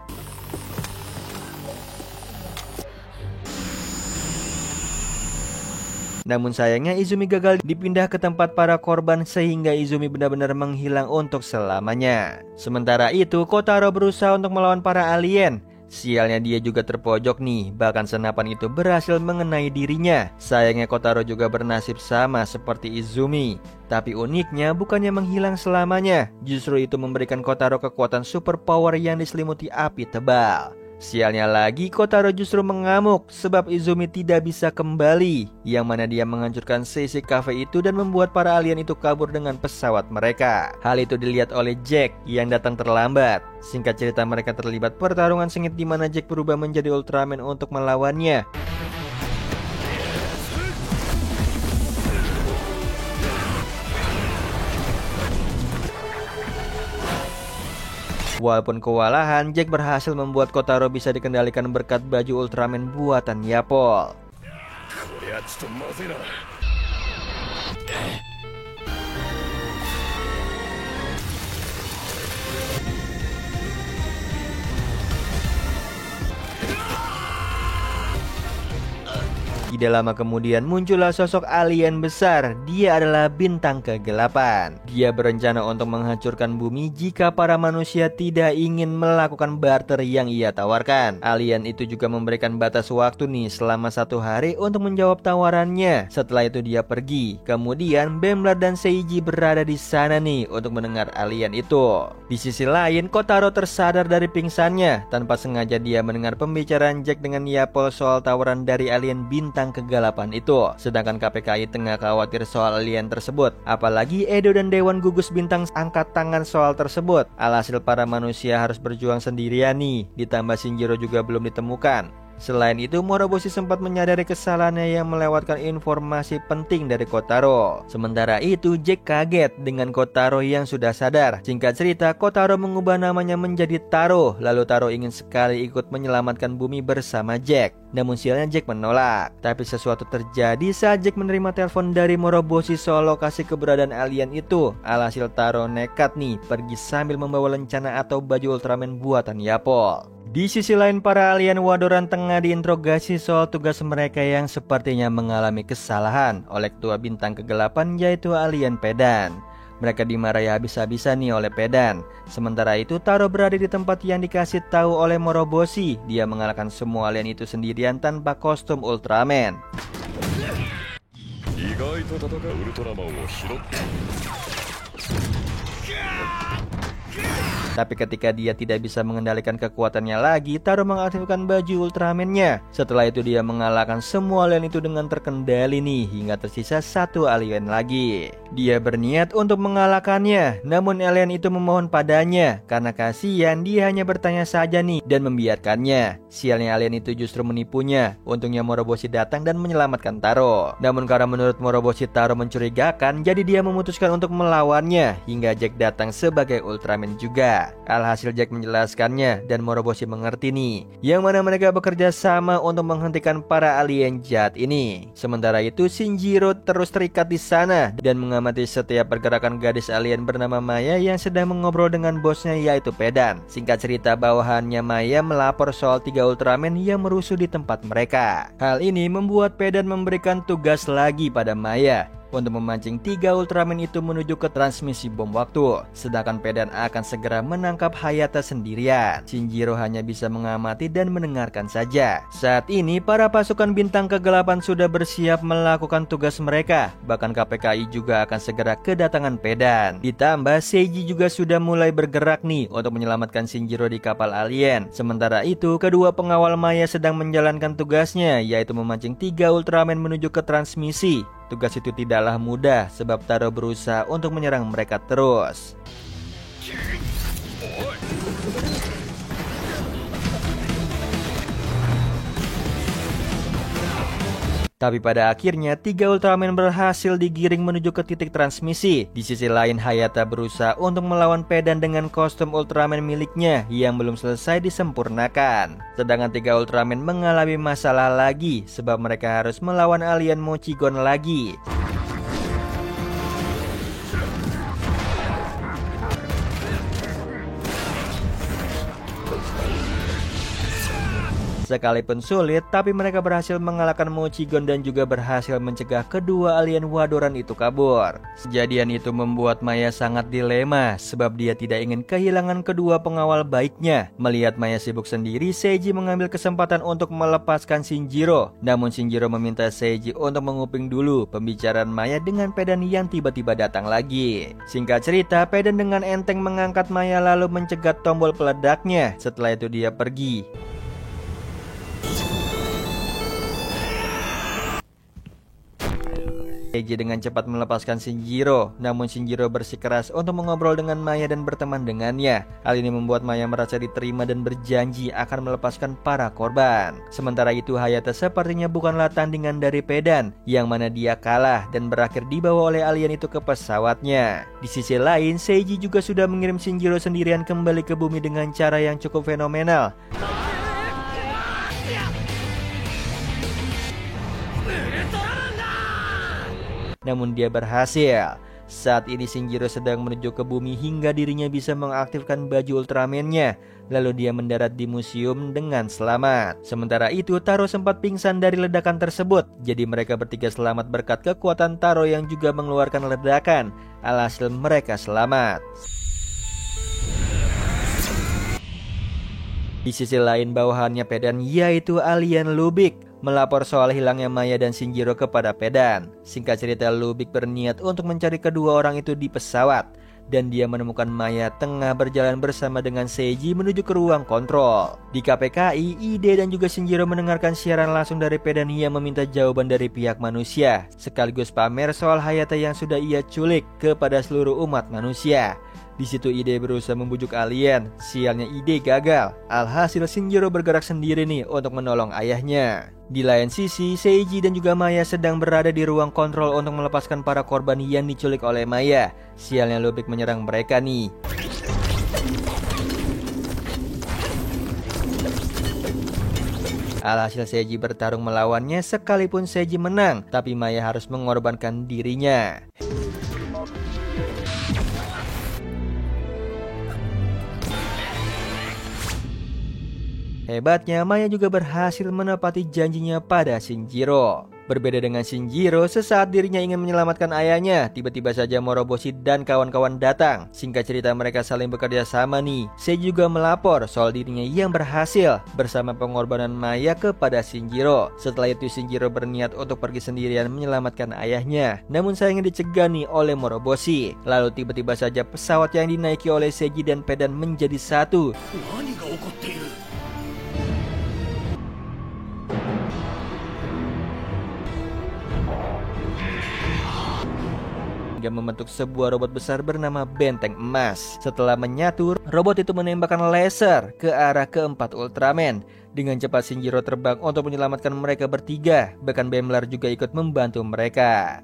Namun sayangnya Izumi gagal dipindah ke tempat para korban sehingga Izumi benar-benar menghilang untuk selamanya. Sementara itu, Kotaro berusaha untuk melawan para alien. Sialnya dia juga terpojok nih, bahkan senapan itu berhasil mengenai dirinya. Sayangnya Kotaro juga bernasib sama seperti Izumi. Tapi uniknya bukannya menghilang selamanya, justru itu memberikan Kotaro kekuatan super power yang diselimuti api tebal. Sialnya lagi, Kotaro justru mengamuk sebab Izumi tidak bisa kembali, yang mana dia menghancurkan sisi kafe itu dan membuat para alien itu kabur dengan pesawat mereka. Hal itu dilihat oleh Jack yang datang terlambat. Singkat cerita, mereka terlibat pertarungan sengit di mana Jack berubah menjadi Ultraman untuk melawannya. Walaupun kewalahan, Jack berhasil membuat Kotaro bisa dikendalikan berkat baju Ultraman buatan Yapol. Tidak lama kemudian muncullah sosok alien besar. Dia adalah bintang kegelapan. Dia berencana untuk menghancurkan bumi jika para manusia tidak ingin melakukan barter yang ia tawarkan. Alien itu juga memberikan batas waktu nih selama 1 hari untuk menjawab tawarannya. Setelah itu dia pergi. Kemudian Bemblar dan Seiji berada di sana nih untuk mendengar alien itu. Di sisi lain, Kotaro tersadar dari pingsannya. Tanpa sengaja dia mendengar pembicaraan Jack dengan Yapol soal tawaran dari alien bintang kegelapan itu. Sedangkan KPKI tengah khawatir soal alien tersebut. Apalagi Edo dan Dewan Gugus Bintang angkat tangan soal tersebut. Alhasil para manusia harus berjuang sendirian nih. Ditambah Shinjiro juga belum ditemukan. Selain itu, Moroboshi sempat menyadari kesalahannya yang melewatkan informasi penting dari Kotaro. Sementara itu, Jack kaget dengan Kotaro yang sudah sadar. Singkat cerita, Kotaro mengubah namanya menjadi Taro. Lalu Taro ingin sekali ikut menyelamatkan bumi bersama Jack. Namun sialnya Jack menolak. Tapi sesuatu terjadi saat Jack menerima telepon dari Moroboshi soal lokasi keberadaan alien itu. Alhasil Taro nekat nih pergi sambil membawa lencana atau baju Ultraman buatan Yapol. Di sisi lain, para alien Wadoran tengah diinterogasi soal tugas mereka yang sepertinya mengalami kesalahan oleh ketua bintang kegelapan yaitu alien Pedan. Mereka dimarahi habis-habisan nih oleh Pedan. Sementara itu Taro berada di tempat yang dikasih tahu oleh Moroboshi. Dia mengalahkan semua alien itu sendirian tanpa kostum Ultraman. Tapi ketika dia tidak bisa mengendalikan kekuatannya lagi, Taro mengaktifkan baju Ultraman-nya. Setelah itu dia mengalahkan semua alien itu dengan terkendali nih, hingga tersisa satu alien lagi. Dia berniat untuk mengalahkannya, namun alien itu memohon padanya. Karena kasihan, dia hanya bertanya saja nih dan membiarkannya. Sialnya alien itu justru menipunya. Untungnya Moroboshi datang dan menyelamatkan Taro. Namun karena menurut Moroboshi Taro mencurigakan, jadi dia memutuskan untuk melawannya, hingga Jack datang sebagai Ultraman juga. Alhasil Jack menjelaskannya dan Moroboshi mengerti nih, yang mana mereka bekerja sama untuk menghentikan para alien jahat ini. Sementara itu Shinjiro terus terikat di sana dan mengamati setiap pergerakan gadis alien bernama Maya yang sedang mengobrol dengan bosnya yaitu Pedan. Singkat cerita, bawahannya Maya melapor soal 3 Ultraman yang merusuh di tempat mereka. Hal ini membuat Pedan memberikan tugas lagi pada Maya untuk memancing 3 Ultraman itu menuju ke transmisi bom waktu. Sedangkan Pedan akan segera menangkap Hayata sendirian. Shinjiro hanya bisa mengamati dan mendengarkan saja. Saat ini para pasukan bintang kegelapan sudah bersiap melakukan tugas mereka. Bahkan KPKI juga akan segera kedatangan Pedan. Ditambah Seiji juga sudah mulai bergerak nih untuk menyelamatkan Shinjiro di kapal alien. Sementara itu kedua pengawal Maya sedang menjalankan tugasnya, yaitu memancing 3 Ultraman menuju ke transmisi. Tugas itu tidaklah mudah sebab Taro berusaha untuk menyerang mereka terus. Tapi pada akhirnya 3 Ultraman berhasil digiring menuju ke titik transmisi. Di sisi lain Hayata berusaha untuk melawan Pedan dengan kostum Ultraman miliknya yang belum selesai disempurnakan. Sedangkan 3 Ultraman mengalami masalah lagi sebab mereka harus melawan alien Mochigon lagi. Sekalipun sulit, tapi mereka berhasil mengalahkan Mochigon dan juga berhasil mencegah kedua alien wadoran itu kabur. Kejadian itu membuat Maya sangat dilema, sebab dia tidak ingin kehilangan kedua pengawal baiknya. Melihat Maya sibuk sendiri, Seiji mengambil kesempatan untuk melepaskan Shinjiro. Namun Shinjiro meminta Seiji untuk menguping dulu pembicaraan Maya dengan Pedan yang tiba-tiba datang lagi. Singkat cerita, Pedan dengan enteng mengangkat Maya lalu mencegat tombol peledaknya. Setelah itu dia pergi. Seiji dengan cepat melepaskan Shinjiro, namun Shinjiro bersikeras untuk mengobrol dengan Maya dan berteman dengannya. Hal ini membuat Maya merasa diterima dan berjanji akan melepaskan para korban. Sementara itu Hayata sepertinya bukanlah tandingan dari Pedan, yang mana dia kalah dan berakhir dibawa oleh alien itu ke pesawatnya. Di sisi lain, Seiji juga sudah mengirim Shinjiro sendirian kembali ke bumi dengan cara yang cukup fenomenal. Namun dia berhasil. Saat ini Shinjiro sedang menuju ke bumi hingga dirinya bisa mengaktifkan baju Ultraman-nya. Lalu dia mendarat di museum dengan selamat. Sementara itu Taro sempat pingsan dari ledakan tersebut. Jadi mereka bertiga selamat berkat kekuatan Taro yang juga mengeluarkan ledakan. Alhasil mereka selamat. Di sisi lain bawahannya Pedan yaitu alien Lubick melapor soal hilangnya Maya dan Shinjiro kepada Pedan. Singkat cerita, Lubick berniat untuk mencari kedua orang itu di pesawat. Dan dia menemukan Maya tengah berjalan bersama dengan Seiji menuju ke ruang kontrol. Di KPKI, Ide dan juga Shinjiro mendengarkan siaran langsung dari Pedan yang meminta jawaban dari pihak manusia. Sekaligus pamer soal Hayata yang sudah ia culik kepada seluruh umat manusia. Di situ Ide berusaha membujuk alien. Sialnya Ide gagal. Alhasil Shinjiro bergerak sendiri nih untuk menolong ayahnya. Di lain sisi, Seiji dan juga Maya sedang berada di ruang kontrol untuk melepaskan para korban yang diculik oleh Maya. Sialnya Lubick menyerang mereka nih. Alhasil Seiji bertarung melawannya, sekalipun Seiji menang, tapi Maya harus mengorbankan dirinya. Hebatnya, Maya juga berhasil menepati janjinya pada Shinjiro. Berbeda dengan Shinjiro, sesaat dirinya ingin menyelamatkan ayahnya, tiba-tiba saja Moroboshi dan kawan-kawan datang. Singkat cerita mereka saling bekerja sama nih. Seiji juga melapor soal dirinya yang berhasil bersama pengorbanan Maya kepada Shinjiro. Setelah itu Shinjiro berniat untuk pergi sendirian menyelamatkan ayahnya. Namun sayangnya dicegah nih oleh Moroboshi. Lalu tiba-tiba saja pesawat yang dinaiki oleh Seiji dan Pedan menjadi satu. Hingga membentuk sebuah robot besar bernama Benteng Emas. Setelah menyatu, robot itu menembakkan laser ke arah keempat Ultraman. Dengan cepat Shinjiro terbang untuk menyelamatkan mereka bertiga. Bahkan Bemlar juga ikut membantu mereka.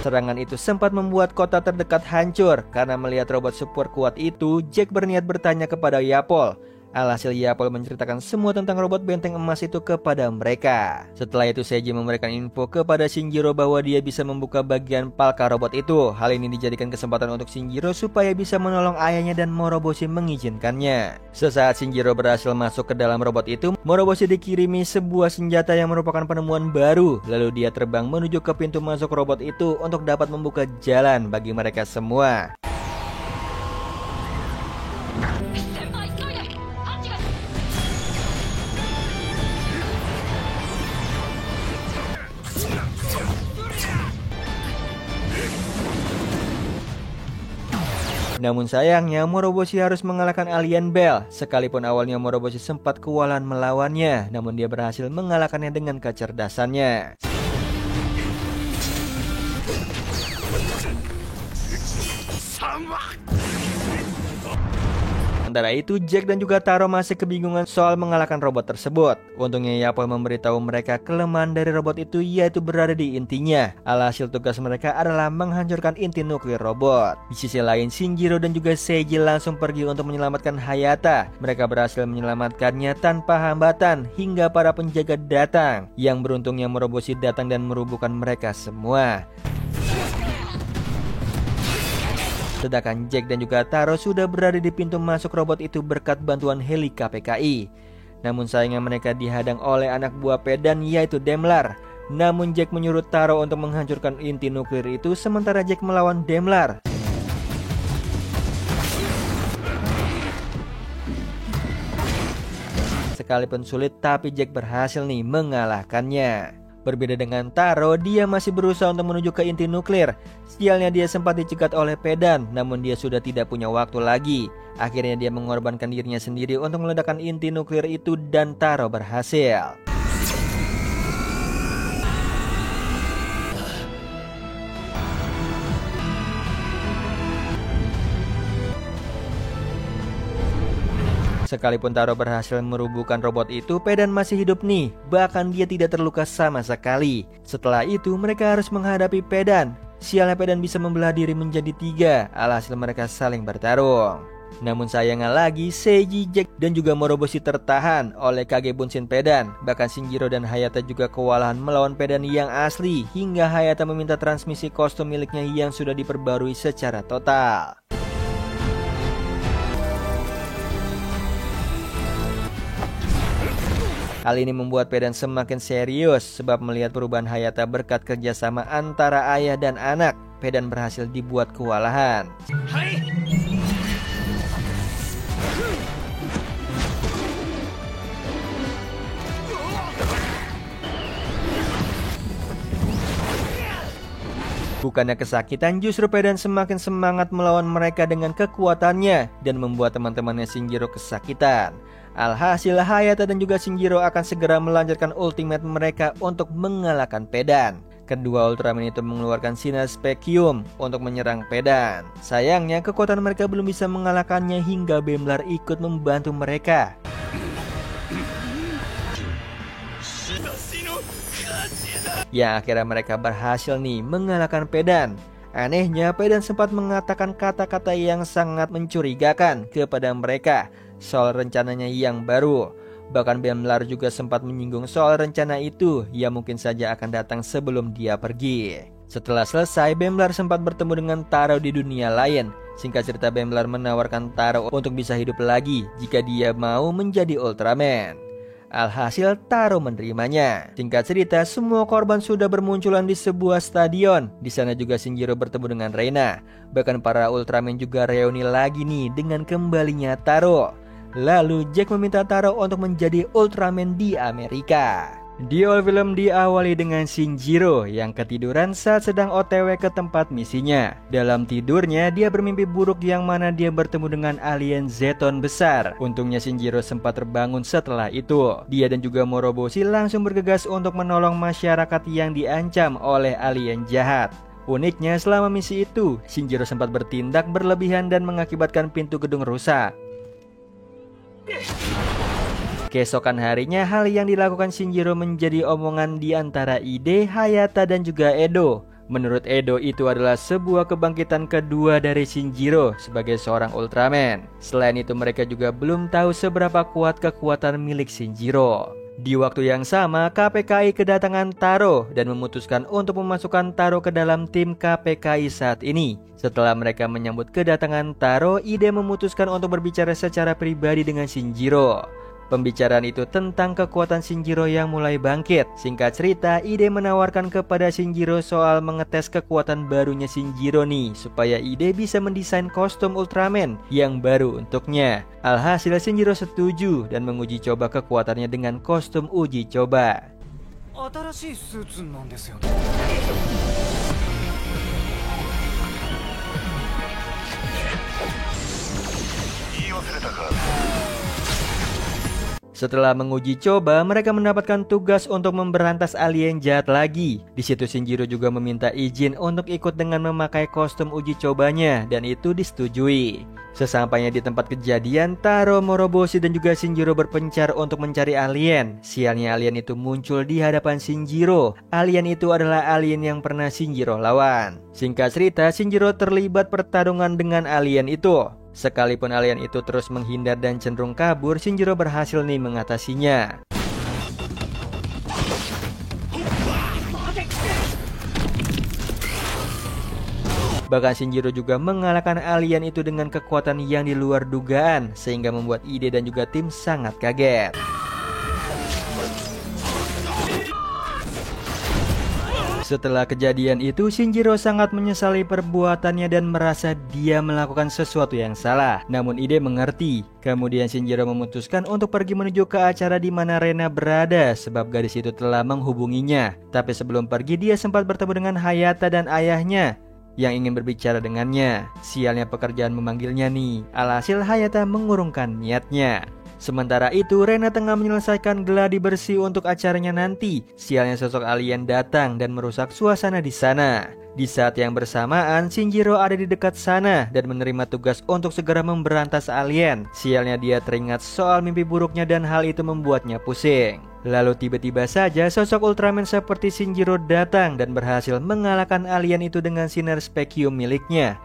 Serangan itu sempat membuat kota terdekat hancur. Karena melihat robot super kuat itu, Jack berniat bertanya kepada Yapol. Alhasil Yapol menceritakan semua tentang robot benteng emas itu kepada mereka. Setelah itu Seiji memberikan info kepada Shinjiro bahwa dia bisa membuka bagian palka robot itu. Hal ini dijadikan kesempatan untuk Shinjiro supaya bisa menolong ayahnya dan Moroboshi mengizinkannya. Sesaat Shinjiro berhasil masuk ke dalam robot itu, Moroboshi dikirimi sebuah senjata yang merupakan penemuan baru. Lalu dia terbang menuju ke pintu masuk robot itu untuk dapat membuka jalan bagi mereka semua. Namun sayangnya Moroboshi harus mengalahkan Alien Bell. Sekalipun awalnya Moroboshi sempat kewalahan melawannya, namun dia berhasil mengalahkannya dengan kecerdasannya. Sementara itu, Jack dan juga Taro masih kebingungan soal mengalahkan robot tersebut. Untungnya Yapol memberitahu mereka kelemahan dari robot itu yaitu berada di intinya. Alhasil tugas mereka adalah menghancurkan inti nuklir robot. Di sisi lain, Shinjiro dan juga Seiji langsung pergi untuk menyelamatkan Hayata. Mereka berhasil menyelamatkannya tanpa hambatan hingga para penjaga datang. Yang beruntungnya Moroboshi datang dan merubuhkan mereka semua. Sedangkan Jack dan juga Taro sudah berada di pintu masuk robot itu berkat bantuan heli KPKI. Namun sayangnya mereka dihadang oleh anak buah Pedan yaitu Demlar. Namun Jack menyuruh Taro untuk menghancurkan inti nuklir itu sementara Jack melawan Demlar. Sekalipun sulit tapi Jack berhasil nih mengalahkannya. Berbeda dengan Taro, dia masih berusaha untuk menuju ke inti nuklir. Sialnya dia sempat dicegat oleh Pedan, namun dia sudah tidak punya waktu lagi. Akhirnya dia mengorbankan dirinya sendiri untuk meledakkan inti nuklir itu dan Taro berhasil. Sekalipun Taro berhasil merubuhkan robot itu, Pedan masih hidup nih. Bahkan dia tidak terluka sama sekali. Setelah itu mereka harus menghadapi Pedan. Sialnya Pedan bisa membelah diri menjadi 3. Alhasil mereka saling bertarung. Namun sayangnya lagi, Seiji, Jack, dan juga Moroboshi tertahan oleh Kage Bunshin Pedan. Bahkan Shinjiro dan Hayata juga kewalahan melawan Pedan yang asli. Hingga Hayata meminta transmisi kostum miliknya yang sudah diperbarui secara total. Hal ini membuat Pedan semakin serius sebab melihat perubahan Hayata berkat kerjasama antara ayah dan anak. Pedan berhasil dibuat kewalahan. Bukannya kesakitan, justru Pedan semakin semangat melawan mereka dengan kekuatannya dan membuat teman-temannya Shinjiro kesakitan. Alhasil Hayata dan juga Shinjiro akan segera melanjutkan ultimate mereka untuk mengalahkan Pedan. Kedua Ultraman itu mengeluarkan sinar spekium untuk menyerang Pedan. Sayangnya kekuatan mereka belum bisa mengalahkannya hingga Bemlar ikut membantu mereka. Ya akhirnya mereka berhasil nih mengalahkan Pedan. Anehnya Pedan sempat mengatakan kata-kata yang sangat mencurigakan kepada mereka soal rencananya yang baru. Bahkan Bemlar juga sempat menyinggung soal rencana itu yang mungkin saja akan datang sebelum dia pergi. Setelah selesai, Bemlar sempat bertemu dengan Taro di dunia lain. Singkat cerita, Bambler menawarkan Taro untuk bisa hidup lagi jika dia mau menjadi Ultraman. Alhasil Taro menerimanya. Singkat cerita, semua korban sudah bermunculan di sebuah stadion. Di sana juga Shinjiro bertemu dengan Reina. Bahkan para Ultraman juga reuni lagi nih dengan kembalinya Taro. Lalu Jack meminta Taro untuk menjadi Ultraman di Amerika. Di awal film diawali dengan Shinjiro yang ketiduran saat sedang OTW ke tempat misinya. Dalam tidurnya dia bermimpi buruk yang mana dia bertemu dengan alien Zeton besar. Untungnya Shinjiro sempat terbangun setelah itu. Dia dan juga Moroboshi langsung bergegas untuk menolong masyarakat yang diancam oleh alien jahat. Uniknya selama misi itu, Shinjiro sempat bertindak berlebihan dan mengakibatkan pintu gedung rusak. Keesokan harinya, hal yang dilakukan Shinjiro menjadi omongan di antara Ide, Hayata, dan juga Edo. Menurut Edo, itu adalah sebuah kebangkitan kedua dari Shinjiro sebagai seorang Ultraman. Selain itu, mereka juga belum tahu seberapa kuat kekuatan milik Shinjiro. Di waktu yang sama, KPKI kedatangan Taro dan memutuskan untuk memasukkan Taro ke dalam tim KPKI saat ini. Setelah mereka menyambut kedatangan Taro, Ide memutuskan untuk berbicara secara pribadi dengan Shinjiro. Pembicaraan itu tentang kekuatan Shinjiro yang mulai bangkit. Singkat cerita, Ide menawarkan kepada Shinjiro soal mengetes kekuatan barunya Shinjiro nih, supaya Ide bisa mendesain kostum Ultraman yang baru untuknya. Alhasil Shinjiro setuju dan menguji coba kekuatannya dengan kostum uji coba. Setelah menguji coba, mereka mendapatkan tugas untuk memberantas alien jahat lagi. Di situ Shinjiro juga meminta izin untuk ikut dengan memakai kostum uji cobanya, dan itu disetujui. Sesampainya di tempat kejadian, Taro, Moroboshi, dan juga Shinjiro berpencar untuk mencari alien. Sialnya alien itu muncul di hadapan Shinjiro. Alien itu adalah alien yang pernah Shinjiro lawan. Singkat cerita, Shinjiro terlibat pertarungan dengan alien itu. Sekalipun alien itu terus menghindar dan cenderung kabur, Shinjiro berhasil nih mengatasinya. Bahkan Shinjiro juga mengalahkan alien itu dengan kekuatan yang di luar dugaan, sehingga membuat Ide dan juga tim sangat kaget. Setelah kejadian itu, Shinjiro sangat menyesali perbuatannya dan merasa dia melakukan sesuatu yang salah. Namun Ide mengerti. Kemudian Shinjiro memutuskan untuk pergi menuju ke acara di mana Rena berada, sebab gadis itu telah menghubunginya. Tapi sebelum pergi, dia sempat bertemu dengan Hayata dan ayahnya yang ingin berbicara dengannya. Sialnya pekerjaan memanggilnya nih. Alhasil Hayata mengurungkan niatnya. Sementara itu, Rena tengah menyelesaikan gladi bersih untuk acaranya nanti. Sialnya sosok alien datang dan merusak suasana di sana. Di saat yang bersamaan, Shinjiro ada di dekat sana dan menerima tugas untuk segera memberantas alien. Sialnya dia teringat soal mimpi buruknya dan hal itu membuatnya pusing. Lalu tiba-tiba saja sosok Ultraman seperti Shinjiro datang dan berhasil mengalahkan alien itu dengan sinar spekium miliknya.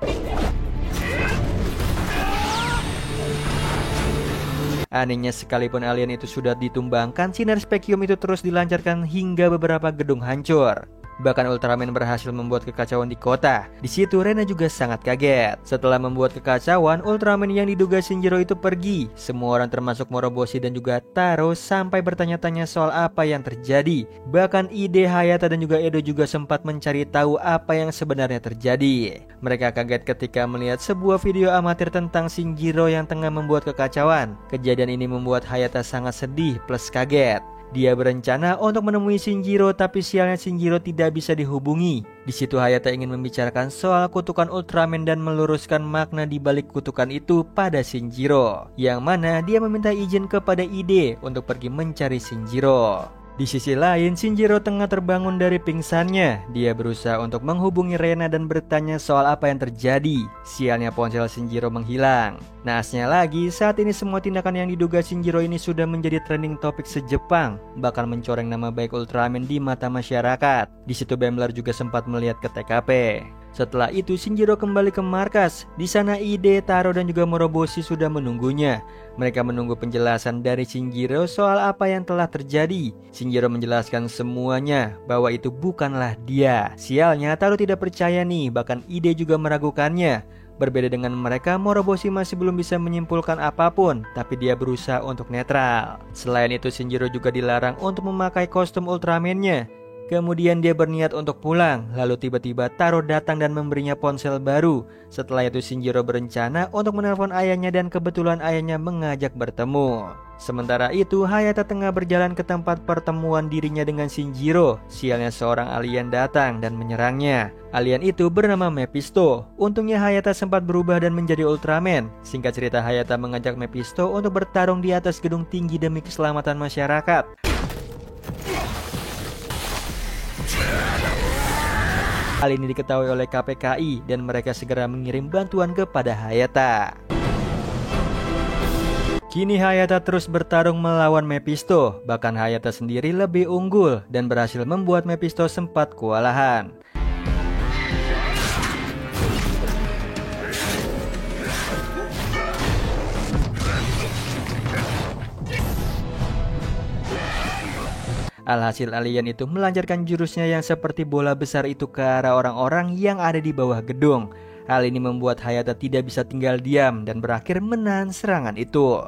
Anehnya, sekalipun alien itu sudah ditumbangkan, sinar spekium itu terus dilancarkan hingga beberapa gedung hancur. Bahkan Ultraman berhasil membuat kekacauan di kota. Di situ Rena juga sangat kaget. Setelah membuat kekacauan, Ultraman yang diduga Shinjiro itu pergi. Semua orang termasuk Moroboshi dan juga Taro sampai bertanya-tanya soal apa yang terjadi. Bahkan Ide, Hayata, dan juga Edo juga sempat mencari tahu apa yang sebenarnya terjadi. Mereka kaget ketika melihat sebuah video amatir tentang Shinjiro yang tengah membuat kekacauan. Kejadian ini membuat Hayata sangat sedih plus kaget. Dia berencana untuk menemui Shinjiro, tapi sialnya Shinjiro tidak bisa dihubungi. Di situ Hayata ingin membicarakan soal kutukan Ultraman dan meluruskan makna di balik kutukan itu pada Shinjiro, yang mana dia meminta izin kepada Ide untuk pergi mencari Shinjiro. Di sisi lain, Shinjiro tengah terbangun dari pingsannya. Dia berusaha untuk menghubungi Rena dan bertanya soal apa yang terjadi. Sialnya ponsel Shinjiro menghilang. Naasnya lagi, saat ini semua tindakan yang diduga Shinjiro ini sudah menjadi trending topik se-Jepang, bahkan mencoreng nama baik Ultraman di mata masyarakat. Di situ Bambler juga sempat melihat ke TKP. Setelah itu Shinjiro kembali ke markas. Di sana Ide, Taro, dan juga Moroboshi sudah menunggunya. Mereka menunggu penjelasan dari Shinjiro soal apa yang telah terjadi. Shinjiro menjelaskan semuanya bahwa itu bukanlah dia. Sialnya Taro tidak percaya nih, bahkan Ide juga meragukannya. Berbeda dengan mereka, Moroboshi masih belum bisa menyimpulkan apapun, tapi dia berusaha untuk netral. Selain itu, Shinjiro juga dilarang untuk memakai kostum Ultraman-nya. Kemudian dia berniat untuk pulang, lalu tiba-tiba Taro datang dan memberinya ponsel baru. Setelah itu Shinjiro berencana untuk menelpon ayahnya dan kebetulan ayahnya mengajak bertemu. Sementara itu Hayata tengah berjalan ke tempat pertemuan dirinya dengan Shinjiro. Sialnya seorang alien datang dan menyerangnya. Alien itu bernama Mephisto. Untungnya Hayata sempat berubah dan menjadi Ultraman. Singkat cerita, Hayata mengajak Mephisto untuk bertarung di atas gedung tinggi demi keselamatan masyarakat. Hal ini diketahui oleh KPKI dan mereka segera mengirim bantuan kepada Hayata. Kini Hayata terus bertarung melawan Mephisto. Bahkan Hayata sendiri lebih unggul dan berhasil membuat Mephisto sempat kewalahan. Alhasil alien itu melancarkan jurusnya yang seperti bola besar itu ke arah orang-orang yang ada di bawah gedung. Hal ini membuat Hayata tidak bisa tinggal diam dan berakhir menahan serangan itu.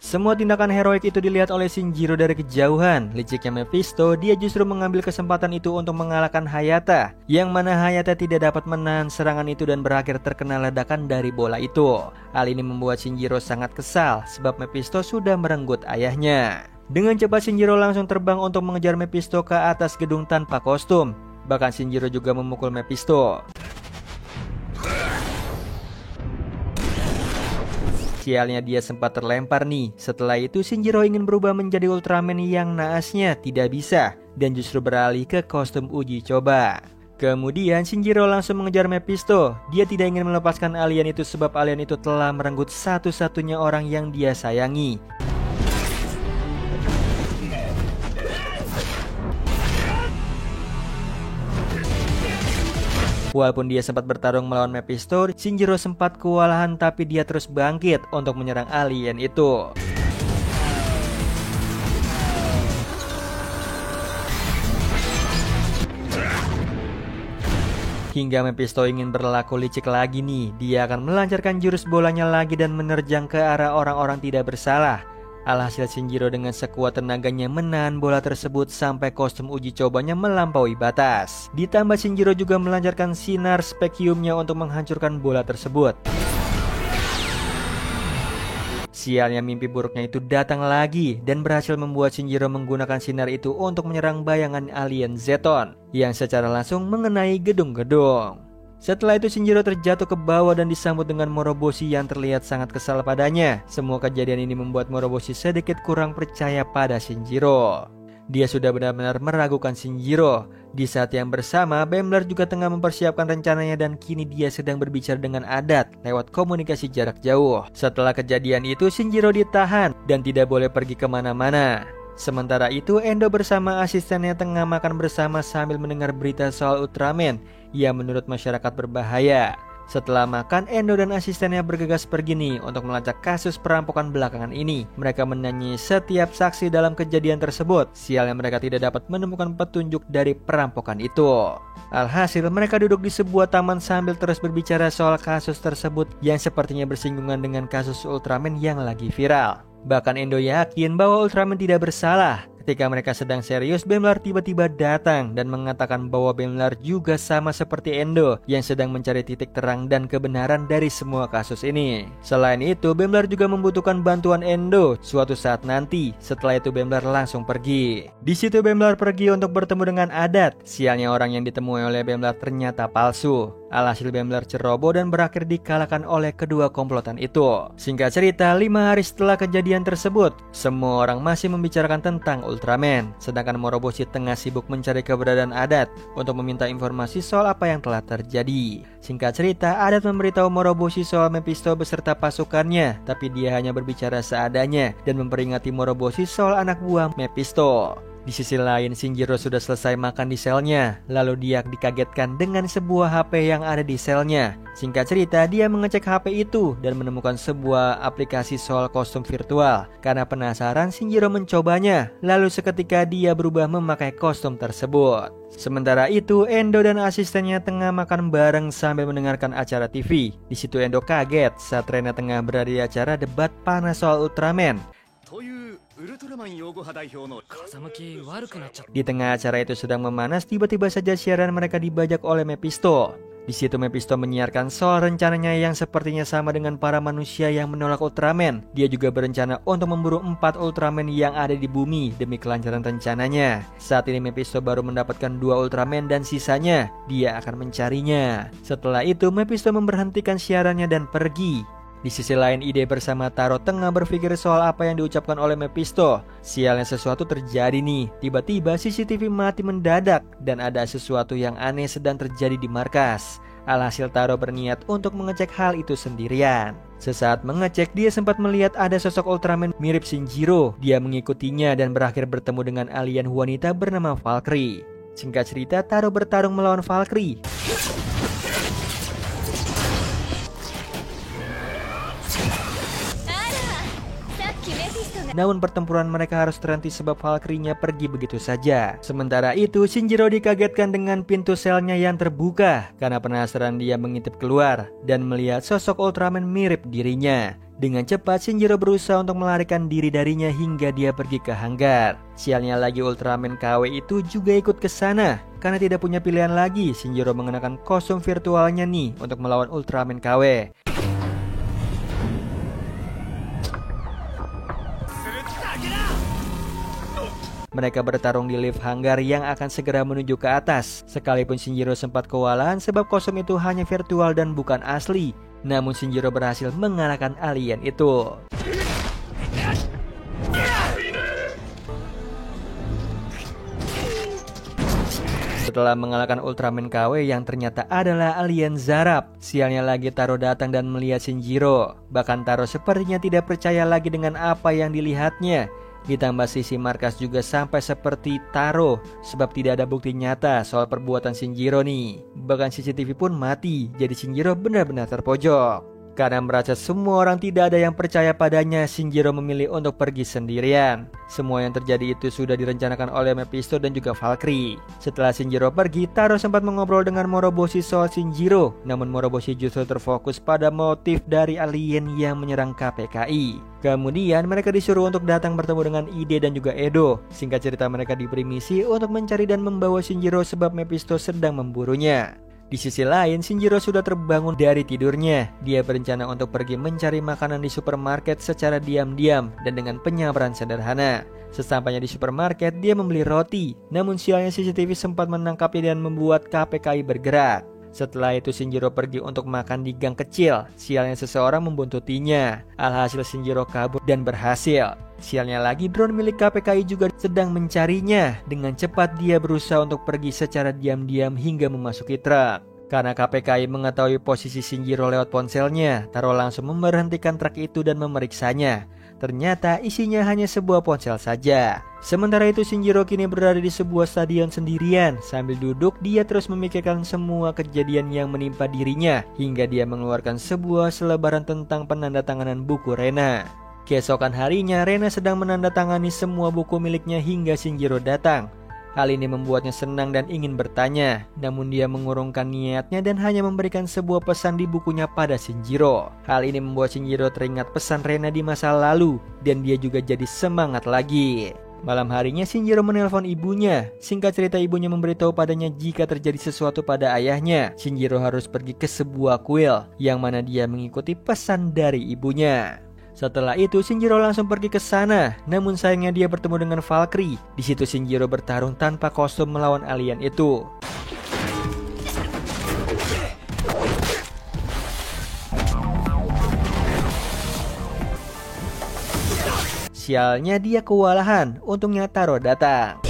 Semua tindakan heroik itu dilihat oleh Shinjiro dari kejauhan. Liciknya Mephisto, dia justru mengambil kesempatan itu untuk mengalahkan Hayata, yang mana Hayata tidak dapat menahan serangan itu dan berakhir terkena ledakan dari bola itu. Hal ini membuat Shinjiro sangat kesal sebab Mephisto sudah merenggut ayahnya. Dengan cepat Shinjiro langsung terbang untuk mengejar Mephisto ke atas gedung tanpa kostum. Bahkan Shinjiro juga memukul Mephisto. Sialnya dia sempat terlempar nih. Setelah itu Shinjiro ingin berubah menjadi Ultraman yang naasnya tidak bisa dan justru beralih ke kostum uji coba. Kemudian Shinjiro langsung mengejar Mephisto. Dia tidak ingin melepaskan alien itu sebab alien itu telah merenggut satu-satunya orang yang dia sayangi. Walaupun dia sempat bertarung melawan Mephisto, Shinjiro sempat kewalahan tapi dia terus bangkit untuk menyerang alien itu. Hingga Mephisto ingin berlaku licik lagi nih, dia akan melancarkan jurus bolanya lagi dan menerjang ke arah orang-orang tidak bersalah. Alhasil Shinjiro dengan sekuat tenaganya menahan bola tersebut sampai kostum uji cobanya melampaui batas. Ditambah Shinjiro juga melancarkan sinar spekiumnya untuk menghancurkan bola tersebut. Sialnya mimpi buruknya itu datang lagi dan berhasil membuat Shinjiro menggunakan sinar itu untuk menyerang bayangan alien Zeton yang secara langsung mengenai gedung-gedung. Setelah itu Shinjiro terjatuh ke bawah dan disambut dengan Moroboshi yang terlihat sangat kesal padanya. Semua kejadian ini membuat Moroboshi sedikit kurang percaya pada Shinjiro. Dia sudah benar-benar meragukan Shinjiro. Di saat yang bersama, Bemler juga tengah mempersiapkan rencananya dan kini dia sedang berbicara dengan Adat lewat komunikasi jarak jauh. Setelah kejadian itu Shinjiro ditahan dan tidak boleh pergi kemana-mana. Sementara itu Endo bersama asistennya tengah makan bersama sambil mendengar berita soal Ultraman yang menurut masyarakat berbahaya. Setelah makan, Endo dan asistennya bergegas pergi nih untuk melacak kasus perampokan belakangan ini. Mereka menanyai setiap saksi dalam kejadian tersebut. Sialnya mereka tidak dapat menemukan petunjuk dari perampokan itu. Alhasil mereka duduk di sebuah taman sambil terus berbicara soal kasus tersebut yang sepertinya bersinggungan dengan kasus Ultraman yang lagi viral. Bahkan Endo yakin bahwa Ultraman tidak bersalah. Ketika mereka sedang serius, Bemler tiba-tiba datang dan mengatakan bahwa Bemler juga sama seperti Endo yang sedang mencari titik terang dan kebenaran dari semua kasus ini. Selain itu, Bemler juga membutuhkan bantuan Endo suatu saat nanti. Setelah itu Bemler langsung pergi. Di situ Bemler pergi untuk bertemu dengan Adat. Sialnya orang yang ditemui oleh Bemler ternyata palsu. Alhasil Bemler ceroboh dan berakhir dikalahkan oleh kedua komplotan itu. Singkat cerita, 5 hari setelah kejadian tersebut, semua orang masih membicarakan tentang Ultraman. Sedangkan Moroboshi tengah sibuk mencari keberadaan Adat untuk meminta informasi soal apa yang telah terjadi. Singkat cerita, Adat memberitahu Moroboshi soal Mephisto beserta pasukannya, tapi dia hanya berbicara seadanya dan memperingati Moroboshi soal anak buah Mephisto. Di sisi lain, Shinjiro sudah selesai makan di selnya. Lalu dia dikagetkan dengan sebuah HP yang ada di selnya. Singkat cerita, dia mengecek HP itu dan menemukan sebuah aplikasi soal kostum virtual. Karena penasaran, Shinjiro mencobanya. Lalu seketika dia berubah memakai kostum tersebut. Sementara itu, Endo dan asistennya tengah makan bareng sambil mendengarkan acara TV. Di situ Endo kaget saat Rena tengah berada di acara debat panas soal Ultraman. Di tengah acara itu sedang memanas, tiba-tiba saja siaran mereka dibajak oleh Mephisto. Di situ Mephisto menyiarkan soal rencananya yang sepertinya sama dengan para manusia yang menolak Ultraman. Dia juga berencana untuk memburu 4 Ultraman yang ada di bumi demi kelancaran rencananya. Saat ini Mephisto baru mendapatkan 2 Ultraman dan sisanya dia akan mencarinya. Setelah itu Mephisto memberhentikan siarannya dan pergi. Di sisi lain, Ide bersama Taro tengah berpikir soal apa yang diucapkan oleh Mephisto. Sialnya sesuatu terjadi nih. Tiba-tiba CCTV mati mendadak dan ada sesuatu yang aneh sedang terjadi di markas. Alhasil Taro berniat untuk mengecek hal itu sendirian. Sesaat mengecek, dia sempat melihat ada sosok Ultraman mirip Shinjiro. Dia mengikutinya dan berakhir bertemu dengan alien wanita bernama Valkyrie. Singkat cerita, Taro bertarung melawan Valkyrie. Namun pertempuran mereka harus terhenti sebab Valkyrie-nya pergi begitu saja. Sementara itu, Shinjiro dikagetkan dengan pintu selnya yang terbuka. Karena penasaran, dia mengintip keluar dan melihat sosok Ultraman mirip dirinya. Dengan cepat, Shinjiro berusaha untuk melarikan diri darinya hingga dia pergi ke hanggar. Sialnya lagi, Ultraman KW itu juga ikut ke sana. Karena tidak punya pilihan lagi, Shinjiro mengenakan kostum virtualnya nih untuk melawan Ultraman KW. Mereka bertarung di lift hanggar yang akan segera menuju ke atas. Sekalipun Shinjiro sempat kewalahan sebab kostum itu hanya virtual dan bukan asli. Namun Shinjiro berhasil mengalahkan alien itu. Setelah mengalahkan Ultraman KW yang ternyata adalah alien Zarab, sialnya lagi Taro datang dan melihat Shinjiro. Bahkan Taro sepertinya tidak percaya lagi dengan apa yang dilihatnya. Ditambah sisi markas juga sampai seperti Taro sebab tidak ada bukti nyata soal perbuatan Shinjiro nih. Bahkan CCTV pun mati, jadi Shinjiro benar-benar terpojok. Karena merasa semua orang tidak ada yang percaya padanya, Shinjiro memilih untuk pergi sendirian. Semua yang terjadi itu sudah direncanakan oleh Mephisto dan juga Valkyrie. Setelah Shinjiro pergi, Taro sempat mengobrol dengan Moroboshi soal Shinjiro. Namun Moroboshi justru terfokus pada motif dari alien yang menyerang KPKI. Kemudian mereka disuruh untuk datang bertemu dengan Ide dan juga Edo. Singkat cerita, mereka diberi misi untuk mencari dan membawa Shinjiro sebab Mephisto sedang memburunya. Di sisi lain, Shinjiro sudah terbangun dari tidurnya. Dia berencana untuk pergi mencari makanan di supermarket secara diam-diam dan dengan penyabaran sederhana. Sesampainya di supermarket, dia membeli roti. Namun sialnya CCTV sempat menangkapnya dan membuat KPKI bergerak. Setelah itu Shinjiro pergi untuk makan di gang kecil. Sialnya seseorang membuntutinya. Alhasil Shinjiro kabur dan berhasil. Sialnya lagi, drone milik KPKI juga sedang mencarinya. Dengan cepat dia berusaha untuk pergi secara diam-diam hingga memasuki truk. Karena KPKI mengetahui posisi Shinjiro lewat ponselnya, Taro langsung memberhentikan truk itu dan memeriksanya. Ternyata isinya hanya sebuah ponsel saja. Sementara itu Shinjiro kini berada di sebuah stadion sendirian. Sambil duduk, dia terus memikirkan semua kejadian yang menimpa dirinya. Hingga dia mengeluarkan sebuah selebaran tentang penandatanganan buku Rena. Keesokan harinya, Rena sedang menandatangani semua buku miliknya hingga Shinjiro datang. Hal ini membuatnya senang dan ingin bertanya. Namun dia mengurungkan niatnya dan hanya memberikan sebuah pesan di bukunya pada Shinjiro. Hal ini membuat Shinjiro teringat pesan Rena di masa lalu. Dan dia juga jadi semangat lagi. Malam harinya Shinjiro menelpon ibunya. Singkat cerita, ibunya memberitahu padanya jika terjadi sesuatu pada ayahnya, Shinjiro harus pergi ke sebuah kuil, yang mana dia mengikuti pesan dari ibunya. Setelah itu Shinjiro langsung pergi ke sana. Namun sayangnya dia bertemu dengan Valkyrie. Di situ Shinjiro bertarung tanpa kostum melawan alien itu. Sialnya dia kewalahan. Untungnya Taro datang.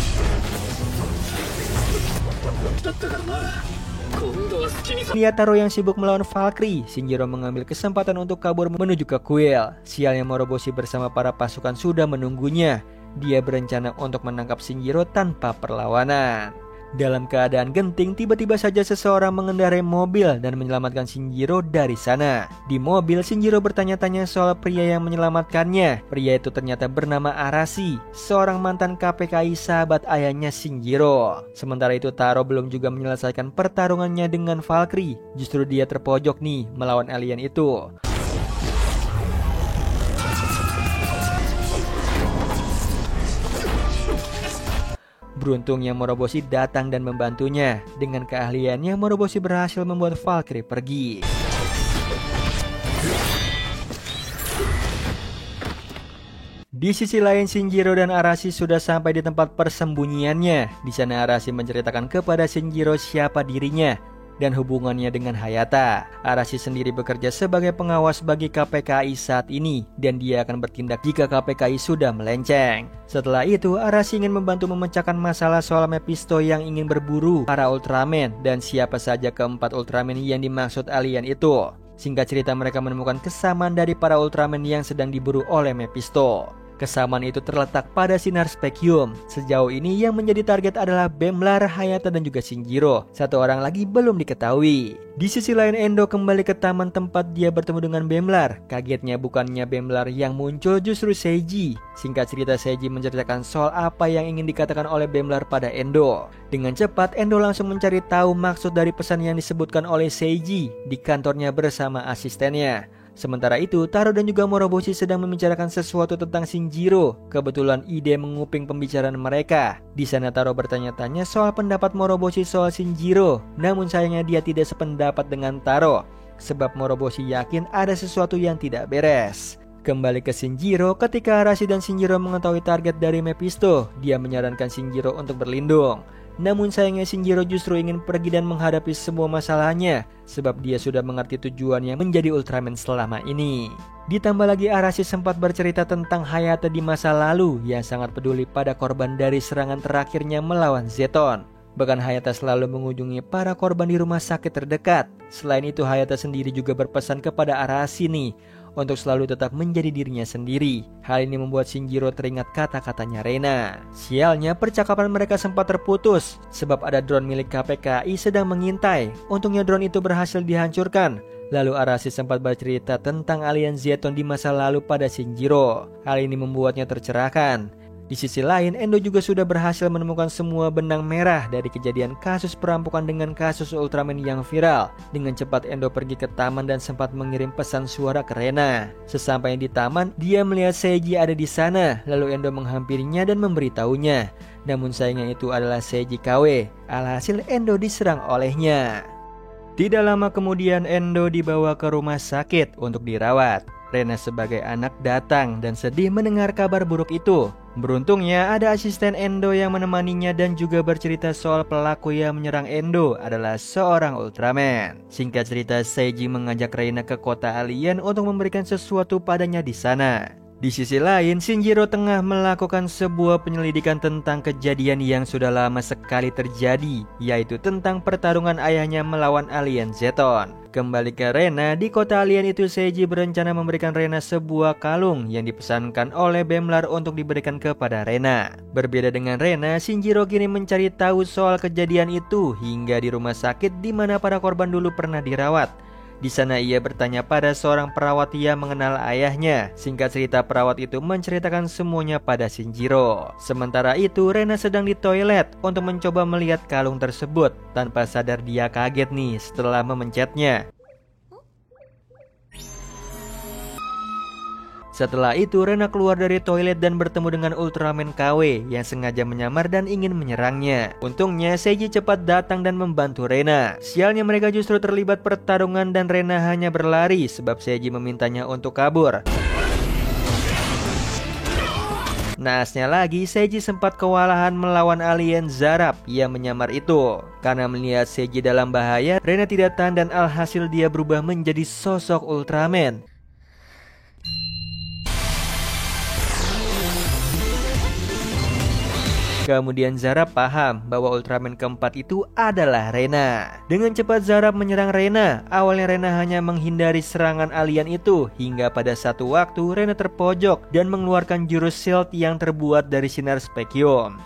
Lihat Taro yang sibuk melawan Valkyrie, Shinjiro mengambil kesempatan untuk kabur menuju ke kuil. Sialnya Moroboshi bersama para pasukan sudah menunggunya. dia berencana untuk menangkap Shinjiro tanpa perlawanan. Dalam keadaan genting, tiba-tiba saja seseorang mengendarai mobil dan menyelamatkan Shinjiro dari sana. Di mobil, Shinjiro bertanya-tanya soal pria yang menyelamatkannya. Pria itu ternyata bernama Arashi, seorang mantan KPKI sahabat ayahnya Shinjiro. Sementara itu Taro belum juga menyelesaikan pertarungannya dengan Valkyrie. Justru dia terpojok nih melawan alien itu. Beruntungnya Moroboshi datang dan membantunya. Dengan keahliannya, Moroboshi berhasil membuat Valkyrie pergi. Di sisi lain, Shinjiro dan Arashi sudah sampai di tempat persembunyiannya. Di sana Arashi menceritakan kepada Shinjiro siapa dirinya dan hubungannya dengan Hayata. Arashi sendiri bekerja sebagai pengawas bagi KPKI saat ini, dan dia akan bertindak jika KPKI sudah melenceng. Setelah itu, Arashi ingin membantu memecahkan masalah soal Mephisto yang ingin berburu para Ultraman dan siapa saja keempat Ultraman yang dimaksud alien itu. Singkat cerita, mereka menemukan kesamaan dari para Ultraman yang sedang diburu oleh Mephisto. Kesamaan itu terletak pada sinar spektium. Sejauh ini yang menjadi target adalah Bemlar, Hayata, dan juga Shinjiro. Satu orang lagi belum diketahui. Di sisi lain, Endo kembali ke taman tempat dia bertemu dengan Bemlar. Kagetnya bukannya Bemlar yang muncul, justru Seiji. Singkat cerita, Seiji menceritakan soal apa yang ingin dikatakan oleh Bemlar pada Endo. Dengan cepat, Endo langsung mencari tahu maksud dari pesan yang disebutkan oleh Seiji di kantornya bersama asistennya. Sementara itu, Taro dan juga Moroboshi sedang membicarakan sesuatu tentang Shinjiro. Kebetulan ide menguping pembicaraan mereka. Di sana Taro bertanya-tanya soal pendapat Moroboshi soal Shinjiro. Namun sayangnya dia tidak sependapat dengan Taro, sebab Moroboshi yakin ada sesuatu yang tidak beres. Kembali ke Shinjiro, ketika Arashi dan Shinjiro mengetahui target dari Mephisto, dia menyarankan Shinjiro untuk berlindung. Namun sayangnya Shinjiro justru ingin pergi dan menghadapi semua masalahnya, sebab dia sudah mengerti tujuannya menjadi Ultraman selama ini. Ditambah lagi Arashi sempat bercerita tentang Hayata di masa lalu yang sangat peduli pada korban dari serangan terakhirnya melawan Zeton. Bahkan Hayata selalu mengunjungi para korban di rumah sakit terdekat. Selain itu, Hayata sendiri juga berpesan kepada Arashi nih untuk selalu tetap menjadi dirinya sendiri. Hal ini membuat Shinjiro teringat kata-katanya Rena. Sialnya, percakapan mereka sempat terputus sebab ada drone milik KPKI sedang mengintai. Untungnya drone itu berhasil dihancurkan. Lalu Arashi sempat bercerita tentang alien Zeton di masa lalu pada Shinjiro. Hal ini membuatnya tercerahkan. Di sisi lain, Endo juga sudah berhasil menemukan semua benang merah dari kejadian kasus perampokan dengan kasus Ultraman yang viral. Dengan cepat Endo pergi ke taman dan sempat mengirim pesan suara ke Rena. Sesampainya di taman, dia melihat Seiji ada di sana. Lalu Endo menghampirinya dan memberitahunya. Namun sayangnya itu adalah Seiji KW. Alhasil Endo diserang olehnya. Tidak lama kemudian Endo dibawa ke rumah sakit untuk dirawat. Rena sebagai anak datang dan sedih mendengar kabar buruk itu. Beruntungnya ada asisten Endo yang menemaninya dan juga bercerita soal pelaku yang menyerang Endo adalah seorang Ultraman. Singkat cerita, Seiji mengajak Reina ke kota alien untuk memberikan sesuatu padanya di sana. Di sisi lain, Shinjiro tengah melakukan sebuah penyelidikan tentang kejadian yang sudah lama sekali terjadi, yaitu tentang pertarungan ayahnya melawan alien Zeton. Kembali ke Rena, di kota alien itu Seiji berencana memberikan Rena sebuah kalung yang dipesankan oleh Bemlar untuk diberikan kepada Rena. Berbeda dengan Rena, Shinjiro kini mencari tahu soal kejadian itu hingga di rumah sakit di mana para korban dulu pernah dirawat. Di sana ia bertanya pada seorang perawat yang mengenal ayahnya. Singkat cerita, perawat itu menceritakan semuanya pada Shinjiro. Sementara itu, Rena sedang di toilet untuk mencoba melihat kalung tersebut. Tanpa sadar dia kaget nih setelah memencetnya. Setelah itu, Rena keluar dari toilet dan bertemu dengan Ultraman KW yang sengaja menyamar dan ingin menyerangnya. Untungnya, Seiji cepat datang dan membantu Rena. Sialnya mereka justru terlibat pertarungan dan Rena hanya berlari sebab Seiji memintanya untuk kabur. Naasnya lagi, Seiji sempat kewalahan melawan alien Zarab yang menyamar itu. Karena melihat Seiji dalam bahaya, Rena tidak tahan dan alhasil dia berubah menjadi sosok Ultraman. Kemudian Zarab paham bahwa Ultraman keempat itu adalah Rena. Dengan cepat Zarab menyerang Rena. Awalnya Rena hanya menghindari serangan alien itu, hingga pada satu waktu Rena terpojok dan mengeluarkan jurus shield yang terbuat dari sinar spekium.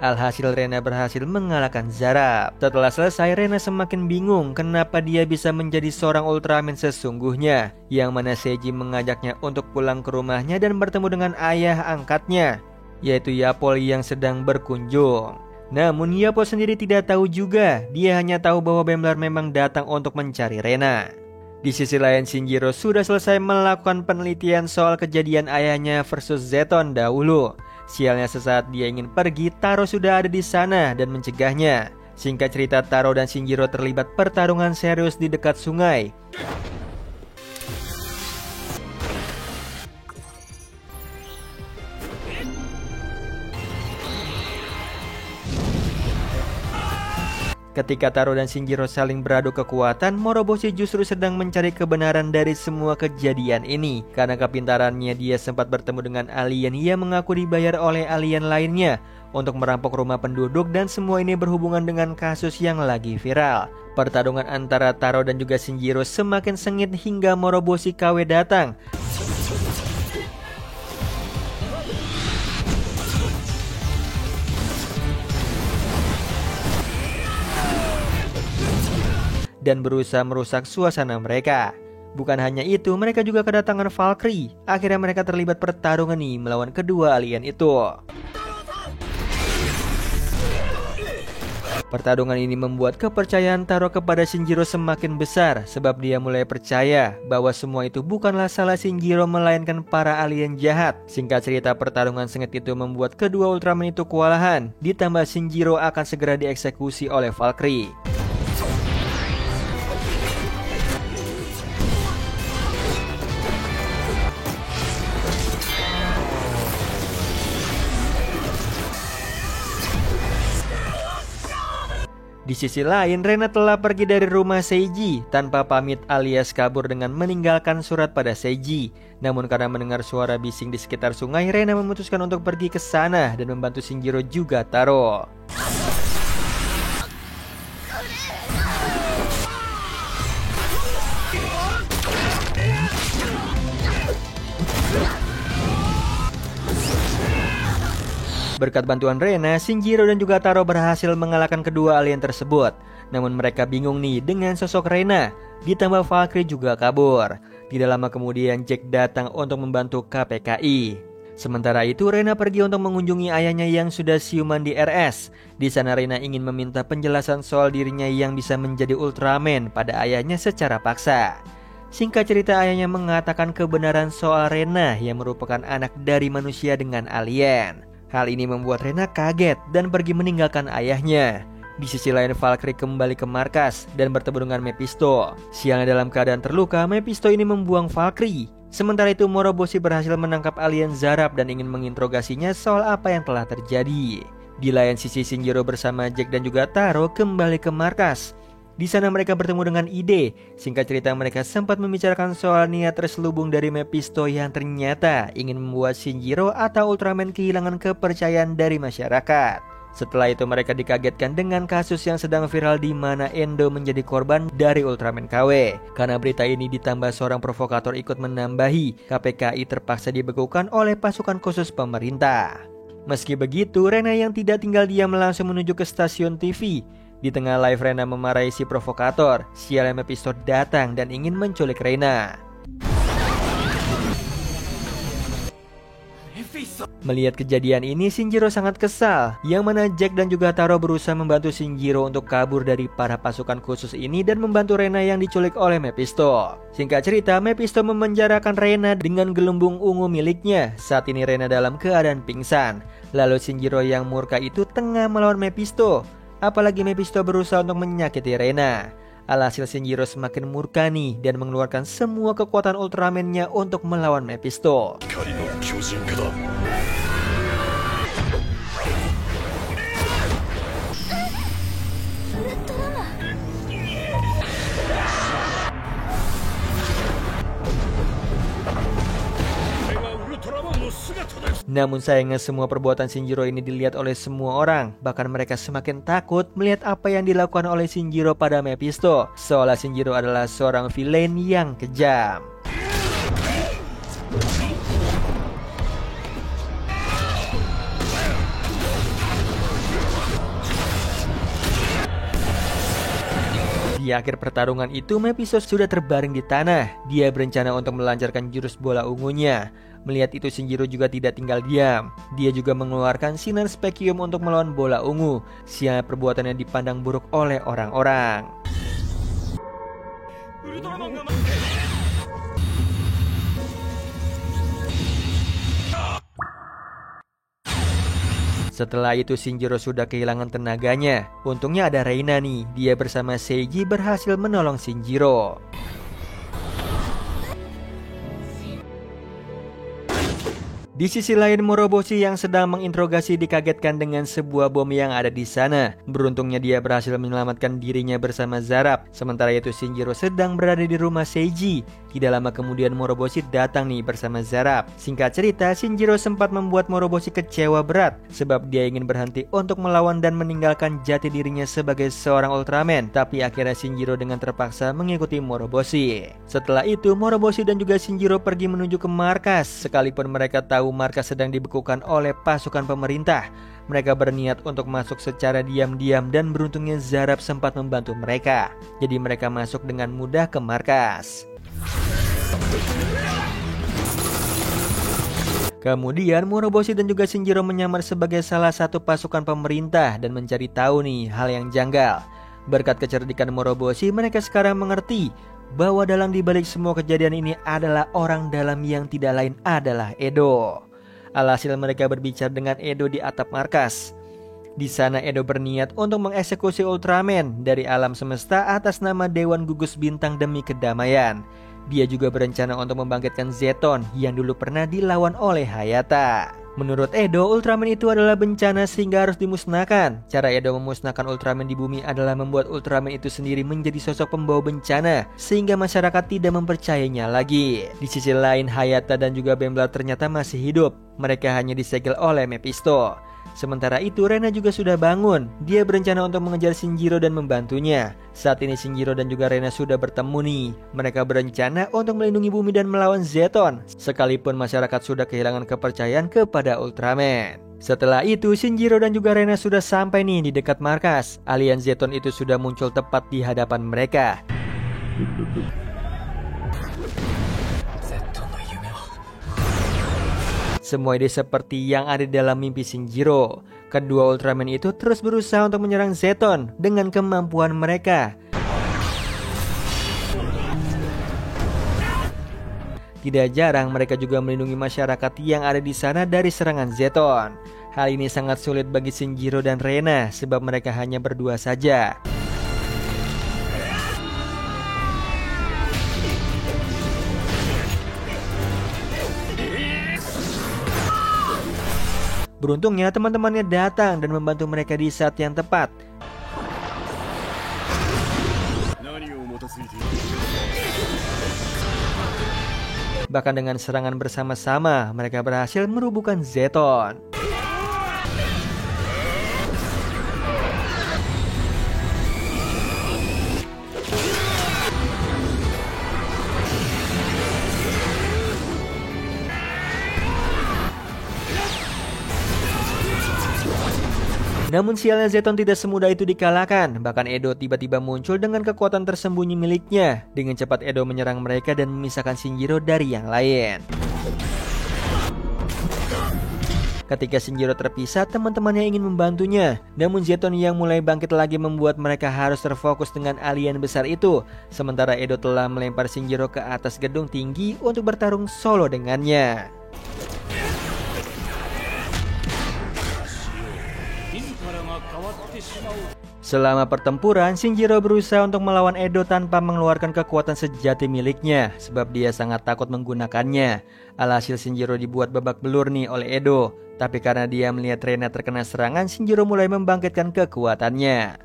Alhasil Rena berhasil mengalahkan Zarab. Setelah selesai, Rena semakin bingung kenapa dia bisa menjadi seorang Ultraman sesungguhnya, yang mana Seiji mengajaknya untuk pulang ke rumahnya dan bertemu dengan ayah angkatnya, yaitu Yapol yang sedang berkunjung. Namun Yapol sendiri tidak tahu juga, dia hanya tahu bahwa Bemblar memang datang untuk mencari Rena. Di sisi lain, Shinjiro sudah selesai melakukan penelitian soal kejadian ayahnya versus Zeton dahulu. Sialnya sesaat dia ingin pergi, Taro sudah ada di sana dan mencegahnya. Singkat cerita, Taro dan Shinjiro terlibat pertarungan serius di dekat sungai. Ketika Taro dan Shinjiro saling beradu kekuatan, Moroboshi justru sedang mencari kebenaran dari semua kejadian ini. Karena kepintarannya, dia sempat bertemu dengan alien yang mengaku dibayar oleh alien lainnya untuk merampok rumah penduduk, dan semua ini berhubungan dengan kasus yang lagi viral. Pertarungan antara Taro dan juga Shinjiro semakin sengit hingga Moroboshi KW datang. Dan berusaha merusak suasana mereka. Bukan hanya itu, mereka juga kedatangan Valkyrie. Akhirnya mereka terlibat pertarungan nih melawan kedua alien itu. Pertarungan ini membuat kepercayaan Taro kepada Shinjiro semakin besar, sebab dia mulai percaya bahwa semua itu bukanlah salah Shinjiro melainkan para alien jahat. Singkat cerita, pertarungan sengit itu membuat kedua Ultraman itu kewalahan, ditambah Shinjiro akan segera dieksekusi oleh Valkyrie. Di sisi lain, Rena telah pergi dari rumah Seiji tanpa pamit alias kabur dengan meninggalkan surat pada Seiji. Namun karena mendengar suara bising di sekitar sungai, Rena memutuskan untuk pergi ke sana dan membantu Shinjiro juga Taro. Berkat bantuan Rena, Shinjiro dan juga Taro berhasil mengalahkan kedua alien tersebut. Namun mereka bingung nih dengan sosok Rena, ditambah Valkyrie juga kabur. Tidak lama kemudian Jack datang untuk membantu KPKI. Sementara itu Rena pergi untuk mengunjungi ayahnya yang sudah siuman di RS. Di sana Rena ingin meminta penjelasan soal dirinya yang bisa menjadi Ultraman pada ayahnya secara paksa. Singkat cerita, ayahnya mengatakan kebenaran soal Rena yang merupakan anak dari manusia dengan alien. Hal ini membuat Rena kaget dan pergi meninggalkan ayahnya. Di sisi lain, Valkyrie kembali ke markas dan bertemu dengan Mephisto. Sialnya dalam keadaan terluka, Mephisto ini membuang Valkyrie. Sementara itu Moroboshi berhasil menangkap alien Zarab dan ingin menginterogasinya soal apa yang telah terjadi. Di lain sisi, Shinjiro bersama Jack dan juga Taro kembali ke markas. Di sana mereka bertemu dengan Ide. Singkat cerita, mereka sempat membicarakan soal niat terselubung dari Mephisto yang ternyata ingin membuat Shinjiro atau Ultraman kehilangan kepercayaan dari masyarakat. Setelah itu mereka dikagetkan dengan kasus yang sedang viral di mana Endo menjadi korban dari Ultraman KW. Karena berita ini ditambah seorang provokator ikut menambahi, KPKI terpaksa dibekukan oleh pasukan khusus pemerintah. Meski begitu, Rena yang tidak tinggal diam langsung menuju ke stasiun TV. Di tengah live Rena memarahi si provokator, sialnya Mephisto datang dan ingin menculik Rena. Melihat kejadian ini, Shinjiro sangat kesal, yang mana Jack dan juga Taro berusaha membantu Shinjiro untuk kabur dari para pasukan khusus ini dan membantu Rena yang diculik oleh Mephisto. Singkat cerita, Mephisto memenjarakan Rena dengan gelembung ungu miliknya. Saat ini Rena dalam keadaan pingsan. Lalu Shinjiro yang murka itu tengah melawan Mephisto. Apalagi Mephisto berusaha untuk menyakiti Rena. Alhasil Shinjiro semakin murka nih dan mengeluarkan semua kekuatan Ultraman-nya untuk melawan Mephisto. Namun sayangnya semua perbuatan Shinjiro ini dilihat oleh semua orang. Bahkan mereka semakin takut melihat apa yang dilakukan oleh Shinjiro pada Mephisto, seolah Shinjiro adalah seorang villain yang kejam. Di akhir pertarungan itu, Mephisto sudah terbaring di tanah. Dia berencana untuk melancarkan jurus bola ungunya. Melihat itu, Shinjiro juga tidak tinggal diam. Dia juga mengeluarkan sinar spekium untuk melawan bola ungu. Sial perbuatannya dipandang buruk oleh orang-orang. Setelah itu Shinjiro sudah kehilangan tenaganya. Untungnya ada Reina nih. Dia bersama Seiji berhasil menolong Shinjiro. Di sisi lain, Moroboshi yang sedang menginterogasi dikagetkan dengan sebuah bom yang ada di sana. Beruntungnya dia berhasil menyelamatkan dirinya bersama Zarap. Sementara itu Shinjiro sedang berada di rumah Seiji. Tidak lama kemudian Moroboshi datang nih bersama Zarap. Singkat cerita, Shinjiro sempat membuat Moroboshi kecewa berat sebab dia ingin berhenti untuk melawan dan meninggalkan jati dirinya sebagai seorang Ultraman. Tapi akhirnya Shinjiro dengan terpaksa mengikuti Moroboshi. Setelah itu Moroboshi dan juga Shinjiro pergi menuju ke markas. Sekalipun mereka tahu markas sedang dibekukan oleh pasukan pemerintah, mereka berniat untuk masuk secara diam-diam dan beruntungnya Zarap sempat membantu mereka. Jadi mereka masuk dengan mudah ke markas. Kemudian Moroboshi dan juga Shinjiro menyamar sebagai salah satu pasukan pemerintah dan mencari tahu nih hal yang janggal. Berkat kecerdikan Moroboshi, mereka sekarang mengerti bahwa dalang dibalik semua kejadian ini adalah orang dalam yang tidak lain adalah Edo. Alhasil mereka berbicara dengan Edo di atap markas. Di sana Edo berniat untuk mengeksekusi Ultraman dari alam semesta atas nama Dewan Gugus Bintang demi kedamaian. Dia juga berencana untuk membangkitkan Zeton yang dulu pernah dilawan oleh Hayata. Menurut Edo, Ultraman itu adalah bencana sehingga harus dimusnahkan. Cara Edo memusnahkan Ultraman di bumi adalah membuat Ultraman itu sendiri menjadi sosok pembawa bencana sehingga masyarakat tidak mempercayainya lagi. Di sisi lain, Hayata dan juga Bembla ternyata masih hidup. Mereka hanya disegel oleh Mephisto. Sementara itu Rena juga sudah bangun. Dia berencana untuk mengejar Shinjiro dan membantunya. Saat ini Shinjiro dan juga Rena sudah bertemu nih. Mereka berencana untuk melindungi bumi dan melawan Zeton, sekalipun masyarakat sudah kehilangan kepercayaan kepada Ultraman. Setelah itu Shinjiro dan juga Rena sudah sampai nih di dekat markas. Alien Zeton itu sudah muncul tepat di hadapan mereka. Semua ide seperti yang ada di dalam mimpi Shinjiro. Kedua Ultraman itu terus berusaha untuk menyerang Zeton dengan kemampuan mereka. Tidak jarang mereka juga melindungi masyarakat yang ada di sana dari serangan Zeton. Hal ini sangat sulit bagi Shinjiro dan Rena sebab mereka hanya berdua saja. Beruntungnya teman-temannya datang dan membantu mereka di saat yang tepat. Bahkan dengan serangan bersama-sama, mereka berhasil merubuhkan Zeton. Namun sialnya Zeton tidak semudah itu dikalahkan. Bahkan Edo tiba-tiba muncul dengan kekuatan tersembunyi miliknya. Dengan cepat Edo menyerang mereka dan memisahkan Shinjiro dari yang lain. Ketika Shinjiro terpisah, teman-temannya ingin membantunya. Namun Zeton yang mulai bangkit lagi membuat mereka harus terfokus dengan alien besar itu. Sementara Edo telah melempar Shinjiro ke atas gedung tinggi untuk bertarung solo dengannya. Selama pertempuran, Shinjiro berusaha untuk melawan Edo tanpa mengeluarkan kekuatan sejati miliknya, sebab dia sangat takut menggunakannya. Alhasil Shinjiro dibuat babak belur nih oleh Edo. Tapi karena dia melihat Rena terkena serangan, Shinjiro mulai membangkitkan kekuatannya.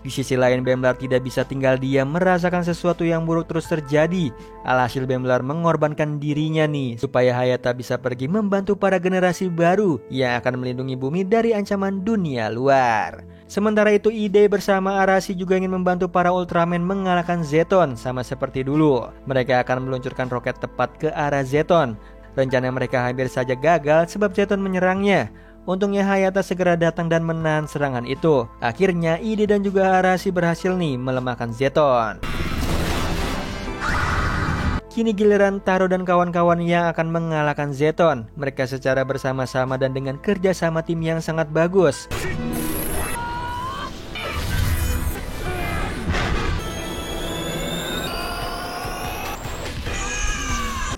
Di sisi lain, Bemblar tidak bisa tinggal diam merasakan sesuatu yang buruk terus terjadi. Alhasil Bemblar mengorbankan dirinya nih supaya Hayata bisa pergi membantu para generasi baru yang akan melindungi bumi dari ancaman dunia luar. Sementara itu, Ide bersama Arashi juga ingin membantu para Ultraman mengalahkan Zeton sama seperti dulu. Mereka akan meluncurkan roket tepat ke arah Zeton. Rencana mereka hampir saja gagal sebab Zeton menyerangnya. Untungnya Hayata segera datang dan menahan serangan itu. Akhirnya Ide dan juga Arashi berhasil nih melemahkan Zeton. Kini giliran Taro dan kawan-kawan yang akan mengalahkan Zeton. Mereka secara bersama-sama dan dengan kerjasama tim yang sangat bagus.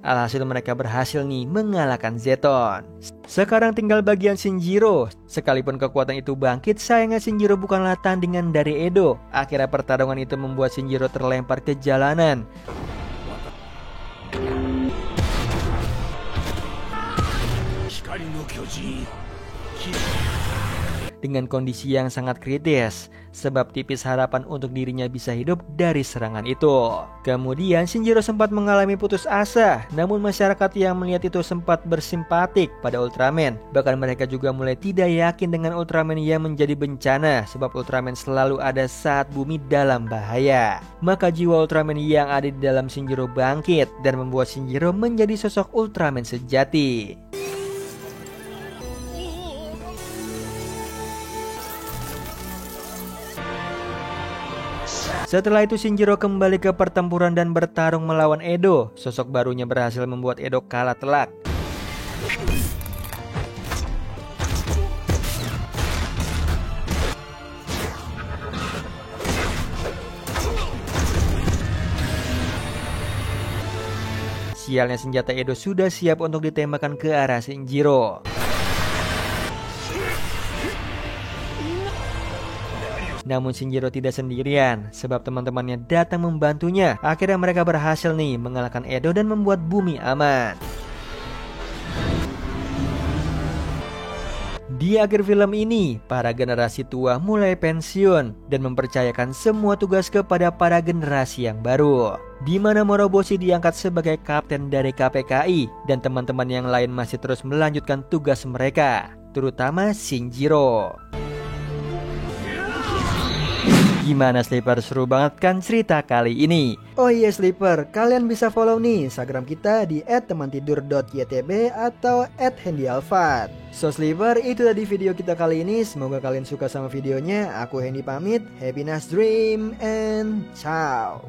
Alhasil mereka berhasil nih mengalahkan Zeton. Sekarang tinggal bagian Shinjiro. Sekalipun kekuatan itu bangkit, sayangnya Shinjiro bukanlah tandingan dari Edo. Akhirnya pertarungan itu membuat Shinjiro terlempar ke jalanan. Dengan kondisi yang sangat kritis, sebab tipis harapan untuk dirinya bisa hidup dari serangan itu. Kemudian Shinjiro sempat mengalami putus asa, namun masyarakat yang melihat itu sempat bersimpatik pada Ultraman. Bahkan mereka juga mulai tidak yakin dengan Ultraman yang menjadi bencana, sebab Ultraman selalu ada saat bumi dalam bahaya. Maka jiwa Ultraman yang ada di dalam Shinjiro bangkit dan membuat Shinjiro menjadi sosok Ultraman sejati. Setelah itu Shinjiro kembali ke pertempuran dan bertarung melawan Edo. Sosok barunya berhasil membuat Edo kalah telak. Sialnya senjata Edo sudah siap untuk ditembakkan ke arah Shinjiro. Namun Shinjiro tidak sendirian, sebab teman-temannya datang membantunya. Akhirnya mereka berhasil nih mengalahkan Edo dan membuat bumi aman. Di akhir film ini, para generasi tua mulai pensiun dan mempercayakan semua tugas kepada para generasi yang baru. Di mana Moroboshi diangkat sebagai kapten dari KPKI dan teman-teman yang lain masih terus melanjutkan tugas mereka, terutama Shinjiro. Gimana Sleeper, seru banget kan cerita kali ini? Oh iya Sleeper, kalian bisa follow nih Instagram kita di @temantidur.ytb atau @handyalfat. So Sleeper, itu tadi video kita kali ini. Semoga kalian suka sama videonya. Aku Hendy pamit, happy nice dream and ciao.